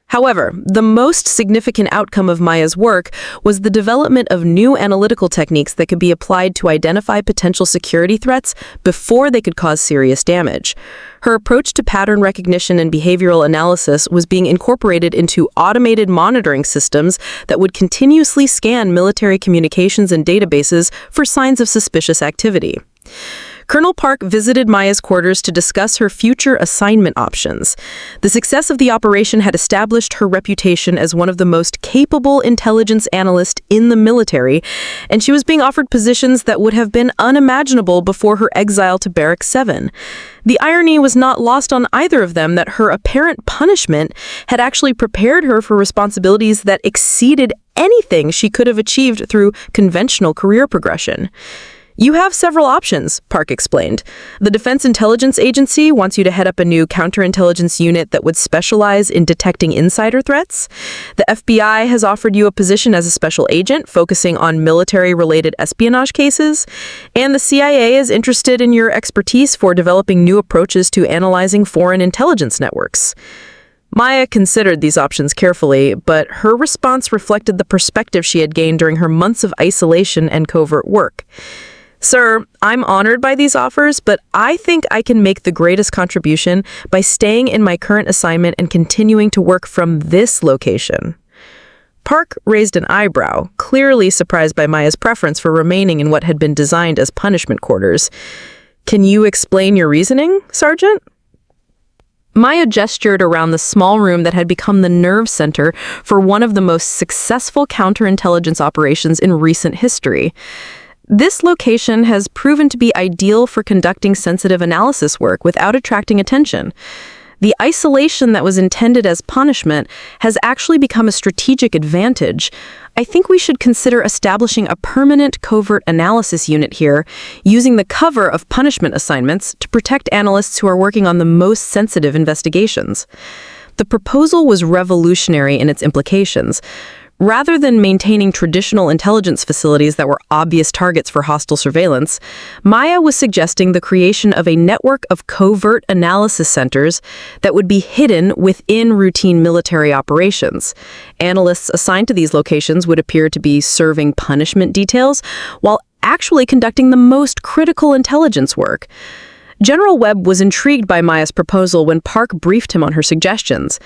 However, the most significant outcome of Maya's work was the development of new analytical techniques that could be applied to identify potential security threats before they could cause serious damage. Her approach to pattern recognition and behavioral analysis was being incorporated into automated monitoring systems that would continuously scan military communications and databases for signs of suspicious activity. Colonel Park visited Maya's quarters to discuss her future assignment options. The success of the operation had established her reputation as one of the most capable intelligence analysts in the military, and she was being offered positions that would have been unimaginable before her exile to Barracks 7. The irony was not lost on either of them that her apparent punishment had actually prepared her for responsibilities that exceeded anything she could have achieved through conventional career progression. "You have several options," Park explained. "The Defense Intelligence Agency wants you to head up a new counterintelligence unit that would specialize in detecting insider threats. The FBI has offered you a position as a special agent focusing on military-related espionage cases. And the CIA is interested in your expertise for developing new approaches to analyzing foreign intelligence networks." Maya considered these options carefully, but her response reflected the perspective she had gained during her months of isolation and covert work. "Sir, I'm honored by these offers, but I think I can make the greatest contribution by staying in my current assignment and continuing to work from this location." Park raised an eyebrow, clearly surprised by Maya's preference for remaining in what had been designed as punishment quarters. "Can you explain your reasoning, Sergeant?" Maya gestured around the small room that had become the nerve center for one of the most successful counterintelligence operations in recent history. "This location has proven to be ideal for conducting sensitive analysis work without attracting attention. The isolation that was intended as punishment has actually become a strategic advantage. I think we should consider establishing a permanent covert analysis unit here, using the cover of punishment assignments to protect analysts who are working on the most sensitive investigations." The proposal was revolutionary in its implications. Rather than maintaining traditional intelligence facilities that were obvious targets for hostile surveillance, Maya was suggesting the creation of a network of covert analysis centers that would be hidden within routine military operations. Analysts assigned to these locations would appear to be serving punishment details while actually conducting the most critical intelligence work. General Webb was intrigued by Maya's proposal when Park briefed him on her suggestions.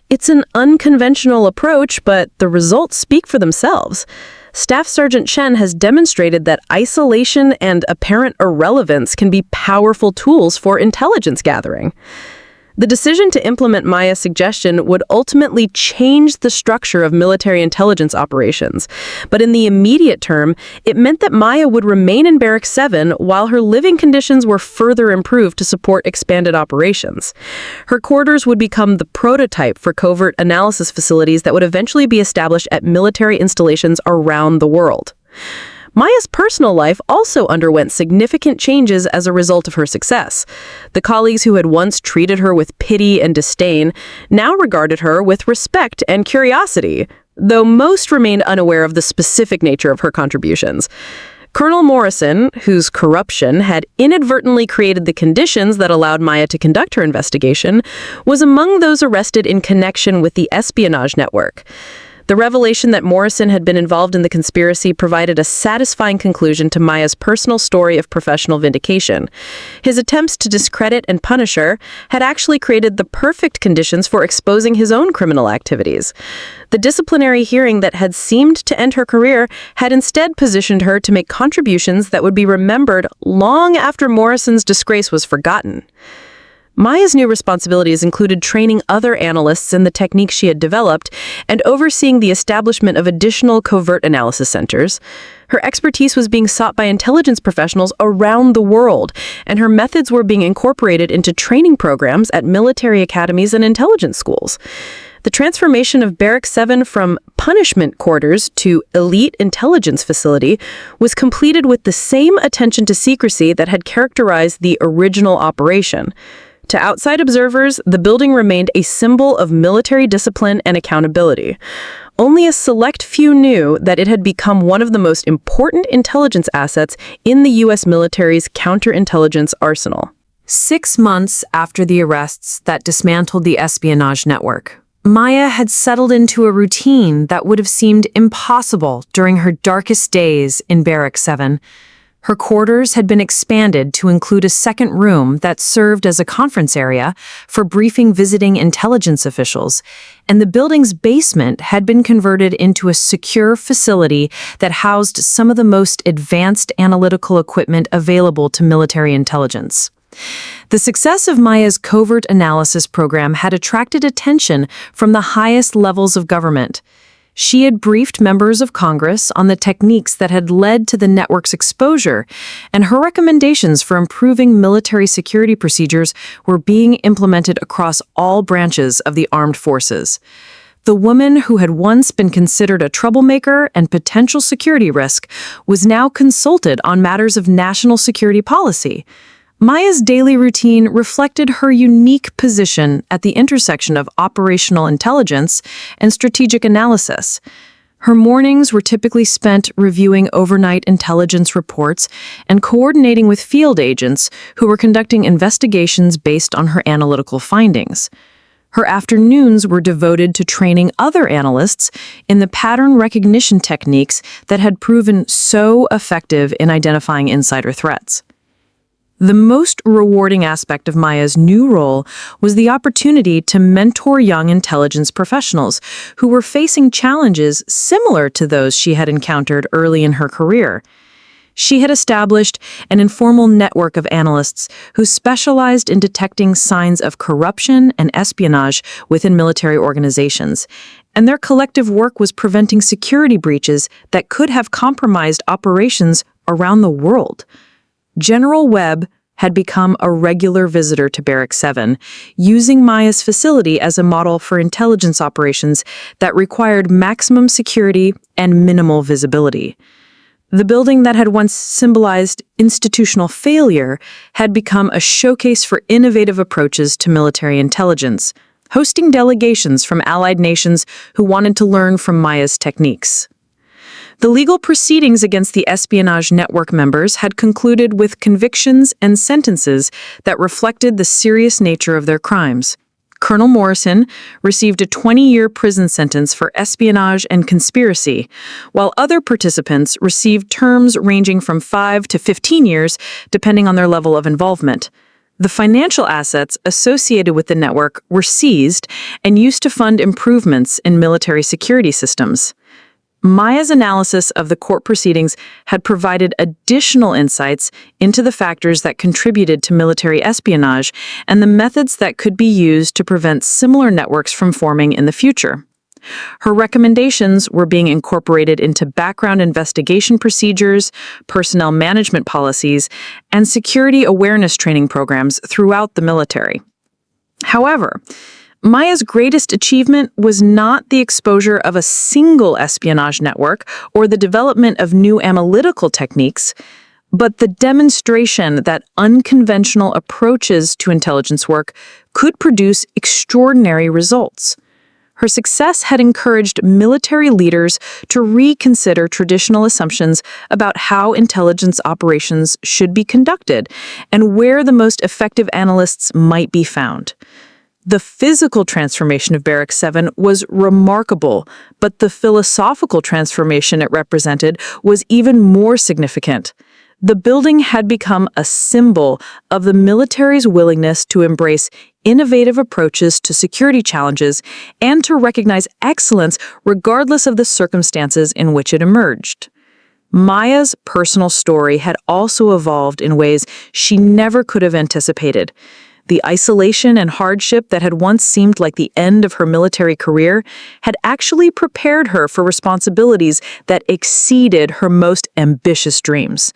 "It's an unconventional approach, but the results speak for themselves. Staff Sergeant Chen has demonstrated that isolation and apparent irrelevance can be powerful tools for intelligence gathering." The decision to implement Maya's suggestion would ultimately change the structure of military intelligence operations, but in the immediate term, it meant that Maya would remain in Barracks 7 while her living conditions were further improved to support expanded operations. Her quarters would become the prototype for covert analysis facilities that would eventually be established at military installations around the world. Maya's personal life also underwent significant changes as a result of her success. The colleagues who had once treated her with pity and disdain now regarded her with respect and curiosity, though most remained unaware of the specific nature of her contributions. Colonel Morrison, whose corruption had inadvertently created the conditions that allowed Maya to conduct her investigation, was among those arrested in connection with the espionage network. The revelation that Morrison had been involved in the conspiracy provided a satisfying conclusion to Maya's personal story of professional vindication. His attempts to discredit and punish her had actually created the perfect conditions for exposing his own criminal activities. The disciplinary hearing that had seemed to end her career had instead positioned her to make contributions that would be remembered long after Morrison's disgrace was forgotten. Maya's new responsibilities included training other analysts in the techniques she had developed and overseeing the establishment of additional covert analysis centers. Her expertise was being sought by intelligence professionals around the world, and her methods were being incorporated into training programs at military academies and intelligence schools. The transformation of Barracks 7 from punishment quarters to elite intelligence facility was completed with the same attention to secrecy that had characterized the original operation. To outside observers, the building remained a symbol of military discipline and accountability. Only a select few knew that it had become one of the most important intelligence assets in the U.S. military's counterintelligence arsenal. 6 months after the arrests that dismantled the espionage network, Maya had settled into a routine that would have seemed impossible during her darkest days in Barracks 7. Her quarters had been expanded to include a second room that served as a conference area for briefing visiting intelligence officials, and the building's basement had been converted into a secure facility that housed some of the most advanced analytical equipment available to military intelligence. The success of Maya's covert analysis program had attracted attention from the highest levels of government. She had briefed members of Congress on the techniques that had led to the network's exposure, and her recommendations for improving military security procedures were being implemented across all branches of the armed forces. The woman who had once been considered a troublemaker and potential security risk was now consulted on matters of national security policy. Maya's daily routine reflected her unique position at the intersection of operational intelligence and strategic analysis. Her mornings were typically spent reviewing overnight intelligence reports and coordinating with field agents who were conducting investigations based on her analytical findings. Her afternoons were devoted to training other analysts in the pattern recognition techniques that had proven so effective in identifying insider threats. The most rewarding aspect of Maya's new role was the opportunity to mentor young intelligence professionals who were facing challenges similar to those she had encountered early in her career. She had established an informal network of analysts who specialized in detecting signs of corruption and espionage within military organizations, and their collective work was preventing security breaches that could have compromised operations around the world. General Webb had become a regular visitor to Barracks 7, using Maya's facility as a model for intelligence operations that required maximum security and minimal visibility. The building that had once symbolized institutional failure had become a showcase for innovative approaches to military intelligence, hosting delegations from allied nations who wanted to learn from Maya's techniques. The legal proceedings against the espionage network members had concluded with convictions and sentences that reflected the serious nature of their crimes. Colonel Morrison received a 20-year prison sentence for espionage and conspiracy, while other participants received terms ranging from 5 to 15 years, depending on their level of involvement. The financial assets associated with the network were seized and used to fund improvements in military security systems. Maya's analysis of the court proceedings had provided additional insights into the factors that contributed to military espionage and the methods that could be used to prevent similar networks from forming in the future. Her recommendations were being incorporated into background investigation procedures, personnel management policies, and security awareness training programs throughout the military. However, Maya's greatest achievement was not the exposure of a single espionage network or the development of new analytical techniques, but the demonstration that unconventional approaches to intelligence work could produce extraordinary results. Her success had encouraged military leaders to reconsider traditional assumptions about how intelligence operations should be conducted and where the most effective analysts might be found. The physical transformation of Barracks 7 was remarkable, but the philosophical transformation it represented was even more significant. The building had become a symbol of the military's willingness to embrace innovative approaches to security challenges and to recognize excellence regardless of the circumstances in which it emerged. Maya's personal story had also evolved in ways she never could have anticipated. The isolation and hardship that had once seemed like the end of her military career had actually prepared her for responsibilities that exceeded her most ambitious dreams.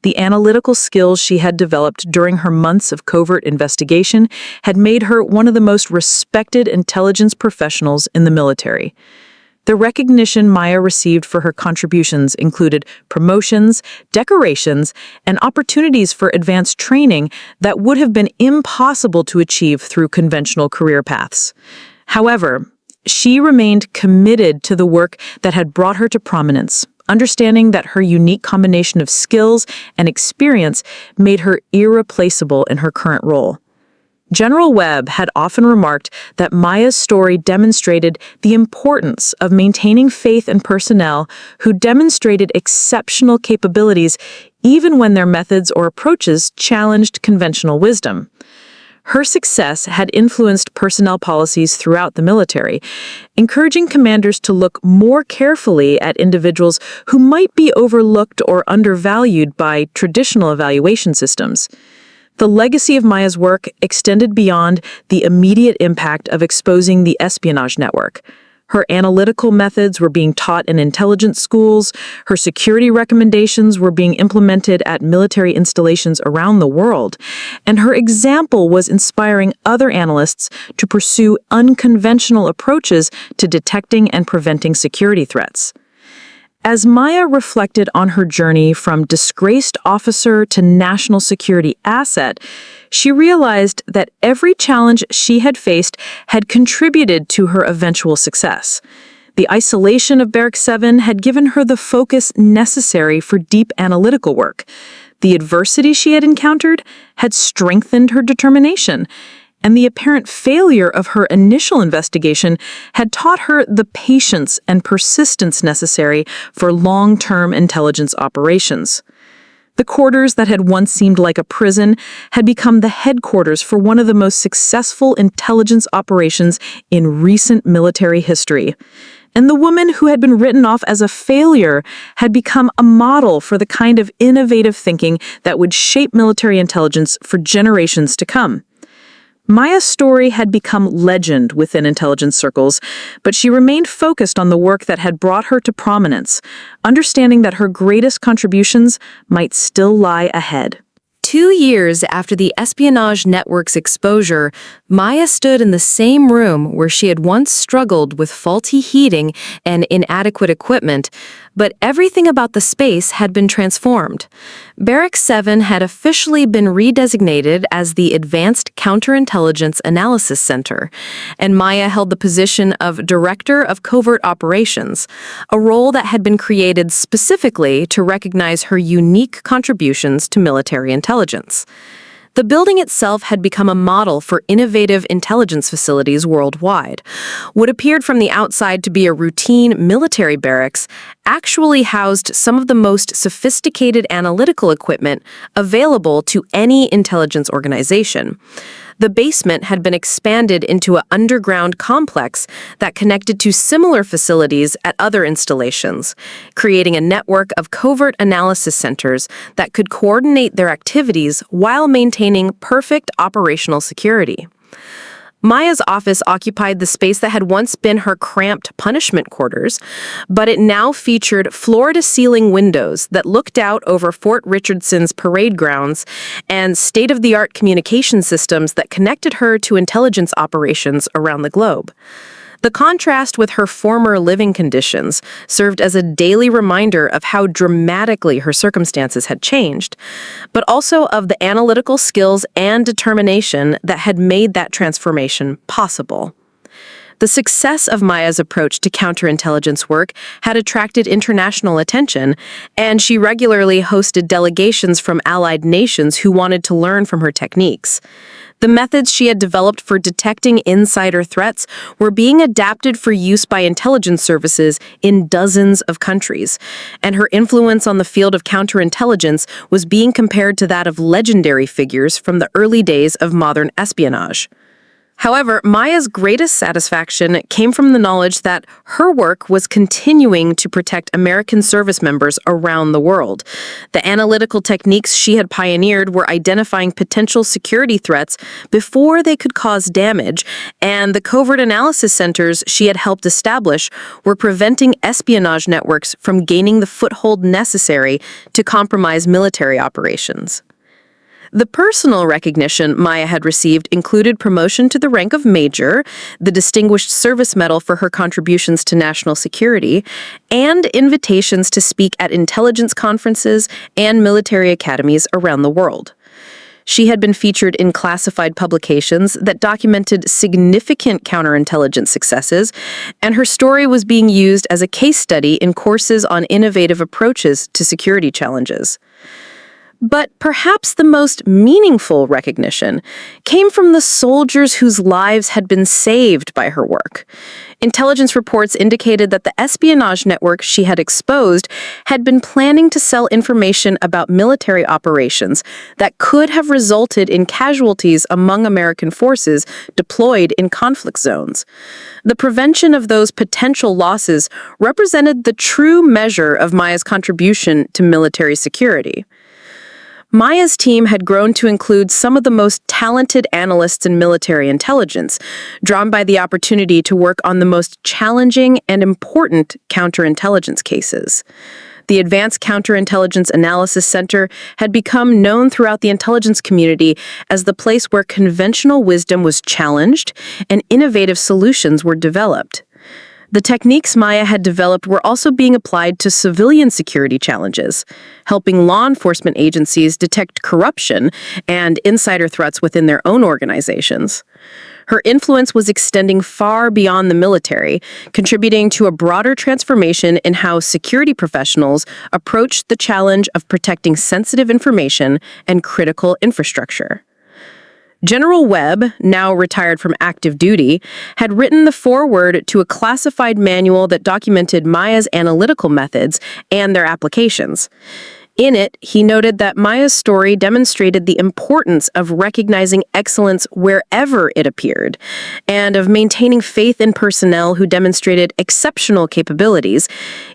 The analytical skills she had developed during her months of covert investigation had made her one of the most respected intelligence professionals in the military. The recognition Maya received for her contributions included promotions, decorations, and opportunities for advanced training that would have been impossible to achieve through conventional career paths. However, she remained committed to the work that had brought her to prominence, understanding that her unique combination of skills and experience made her irreplaceable in her current role. General Webb had often remarked that Maya's story demonstrated the importance of maintaining faith in personnel who demonstrated exceptional capabilities even when their methods or approaches challenged conventional wisdom. Her success had influenced personnel policies throughout the military, encouraging commanders to look more carefully at individuals who might be overlooked or undervalued by traditional evaluation systems. The legacy of Maya's work extended beyond the immediate impact of exposing the espionage network. Her analytical methods were being taught in intelligence schools, her security recommendations were being implemented at military installations around the world, and her example was inspiring other analysts to pursue unconventional approaches to detecting and preventing security threats. As Maya reflected on her journey from disgraced officer to national security asset, she realized that every challenge she had faced had contributed to her eventual success. The isolation of Barracks 7 had given her the focus necessary for deep analytical work. The adversity she had encountered had strengthened her determination, and the apparent failure of her initial investigation had taught her the patience and persistence necessary for long-term intelligence operations. The quarters that had once seemed like a prison had become the headquarters for one of the most successful intelligence operations in recent military history. And the woman who had been written off as a failure had become a model for the kind of innovative thinking that would shape military intelligence for generations to come. Maya's story had become legend within intelligence circles, but she remained focused on the work that had brought her to prominence, understanding that her greatest contributions might still lie ahead. 2 years after the espionage network's exposure, Maya stood in the same room where she had once struggled with faulty heating and inadequate equipment, but everything about the space had been transformed. Barracks 7 had officially been redesignated as the Advanced Counterintelligence Analysis Center, and Maya held the position of Director of Covert Operations, a role that had been created specifically to recognize her unique contributions to military intelligence. The building itself had become a model for innovative intelligence facilities worldwide. What appeared from the outside to be a routine military barracks actually housed some of the most sophisticated analytical equipment available to any intelligence organization. The basement had been expanded into an underground complex that connected to similar facilities at other installations, creating a network of covert analysis centers that could coordinate their activities while maintaining perfect operational security. Maya's office occupied the space that had once been her cramped punishment quarters, but it now featured floor-to-ceiling windows that looked out over Fort Richardson's parade grounds and state-of-the-art communication systems that connected her to intelligence operations around the globe. The contrast with her former living conditions served as a daily reminder of how dramatically her circumstances had changed, but also of the analytical skills and determination that had made that transformation possible. The success of Maya's approach to counterintelligence work had attracted international attention, and she regularly hosted delegations from allied nations who wanted to learn from her techniques. The methods she had developed for detecting insider threats were being adapted for use by intelligence services in dozens of countries, and her influence on the field of counterintelligence was being compared to that of legendary figures from the early days of modern espionage. However, Maya's greatest satisfaction came from the knowledge that her work was continuing to protect American service members around the world. The analytical techniques she had pioneered were identifying potential security threats before they could cause damage, and the covert analysis centers she had helped establish were preventing espionage networks from gaining the foothold necessary to compromise military operations. The personal recognition Maya had received included promotion to the rank of Major, the Distinguished Service Medal for her contributions to national security, and invitations to speak at intelligence conferences and military academies around the world. She had been featured in classified publications that documented significant counterintelligence successes, and her story was being used as a case study in courses on innovative approaches to security challenges. But perhaps the most meaningful recognition came from the soldiers whose lives had been saved by her work. Intelligence reports indicated that the espionage network she had exposed had been planning to sell information about military operations that could have resulted in casualties among American forces deployed in conflict zones. The prevention of those potential losses represented the true measure of Maya's contribution to military security. Maya's team had grown to include some of the most talented analysts in military intelligence, drawn by the opportunity to work on the most challenging and important counterintelligence cases. The Advanced Counterintelligence Analysis Center had become known throughout the intelligence community as the place where conventional wisdom was challenged and innovative solutions were developed. The techniques Maya had developed were also being applied to civilian security challenges, helping law enforcement agencies detect corruption and insider threats within their own organizations. Her influence was extending far beyond the military, contributing to a broader transformation in how security professionals approached the challenge of protecting sensitive information and critical infrastructure. General Webb, now retired from active duty, had written the foreword to a classified manual that documented Maya's analytical methods and their applications. In it, he noted that Maya's story demonstrated the importance of recognizing excellence wherever it appeared, and of maintaining faith in personnel who demonstrated exceptional capabilities,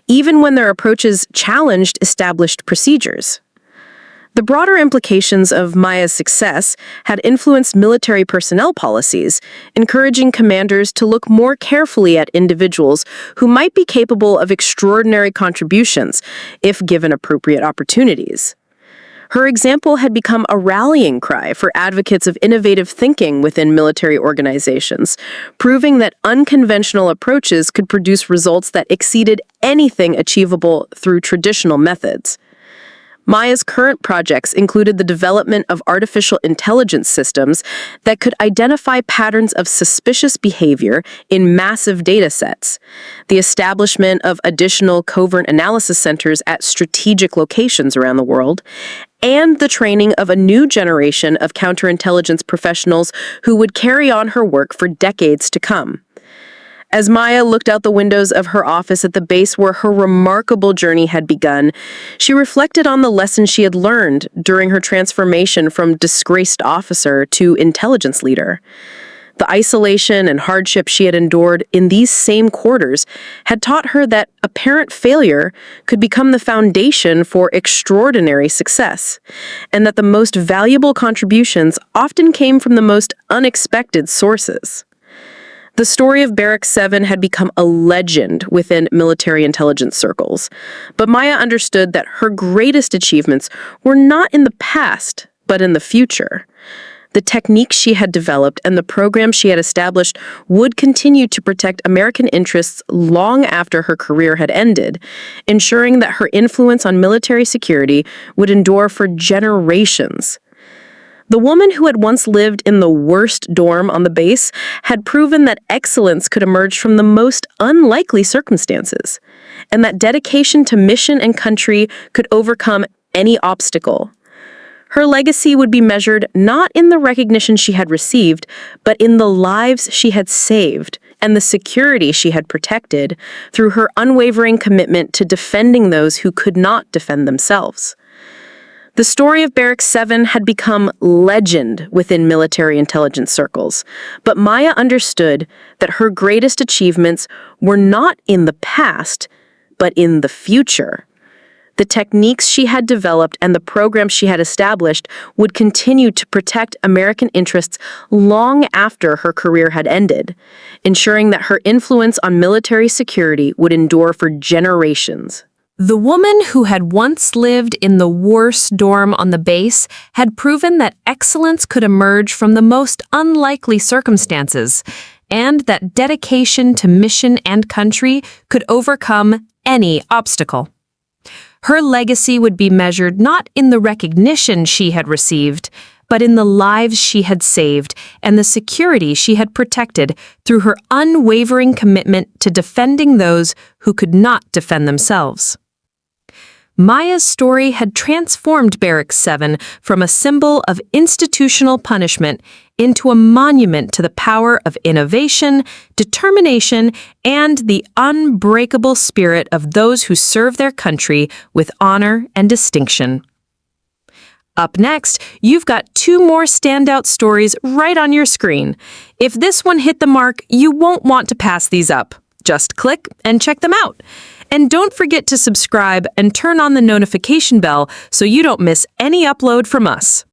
even when their approaches challenged established procedures. The broader implications of Maya's success had influenced military personnel policies, encouraging commanders to look more carefully at individuals who might be capable of extraordinary contributions if given appropriate opportunities. Her example had become a rallying cry for advocates of innovative thinking within military organizations, proving that unconventional approaches could produce results that exceeded anything achievable through traditional methods. Maya's current projects included the development of artificial intelligence systems that could identify patterns of suspicious behavior in massive data sets, the establishment of additional covert analysis centers at strategic locations around the world, and the training of a new generation of counterintelligence professionals who would carry on her work for decades to come. As Maya looked out the windows of her office at the base where her remarkable journey had begun, she reflected on the lessons she had learned during her transformation from disgraced officer to intelligence leader. The isolation and hardship she had endured in these same quarters had taught her that apparent failure could become the foundation for extraordinary success, and that the most valuable contributions often came from the most unexpected sources. The story of Barracks 7 had become a legend within military intelligence circles, but Maya understood that her greatest achievements were not in the past, but in the future. The techniques she had developed and the programs she had established would continue to protect American interests long after her career had ended, ensuring that her influence on military security would endure for generations. The woman who had once lived in the worst dorm on the base had proven that excellence could emerge from the most unlikely circumstances, and that dedication to mission and country could overcome any obstacle. Her legacy would be measured not in the recognition she had received, but in the lives she had saved and the security she had protected through her unwavering commitment to defending those who could not defend themselves. The story of Barracks 7 had become legend within military intelligence circles, but Maya understood that her greatest achievements were not in the past, but in the future. The techniques she had developed and the programs she had established would continue to protect American interests long after her career had ended, ensuring that her influence on military security would endure for generations. The woman who had once lived in the worst dorm on the base had proven that excellence could emerge from the most unlikely circumstances, and that dedication to mission and country could overcome any obstacle. Her legacy would be measured not in the recognition she had received, but in the lives she had saved and the security she had protected through her unwavering commitment to defending those who could not defend themselves. Maya's story had transformed Barracks 7 from a symbol of institutional punishment into a monument to the power of innovation, determination, and the unbreakable spirit of those who serve their country with honor and distinction. Up next, you've got 2 more standout stories right on your screen. If this one hit the mark, you won't want to pass these up. Just click and check them out. And don't forget to subscribe and turn on the notification bell so you don't miss any upload from us.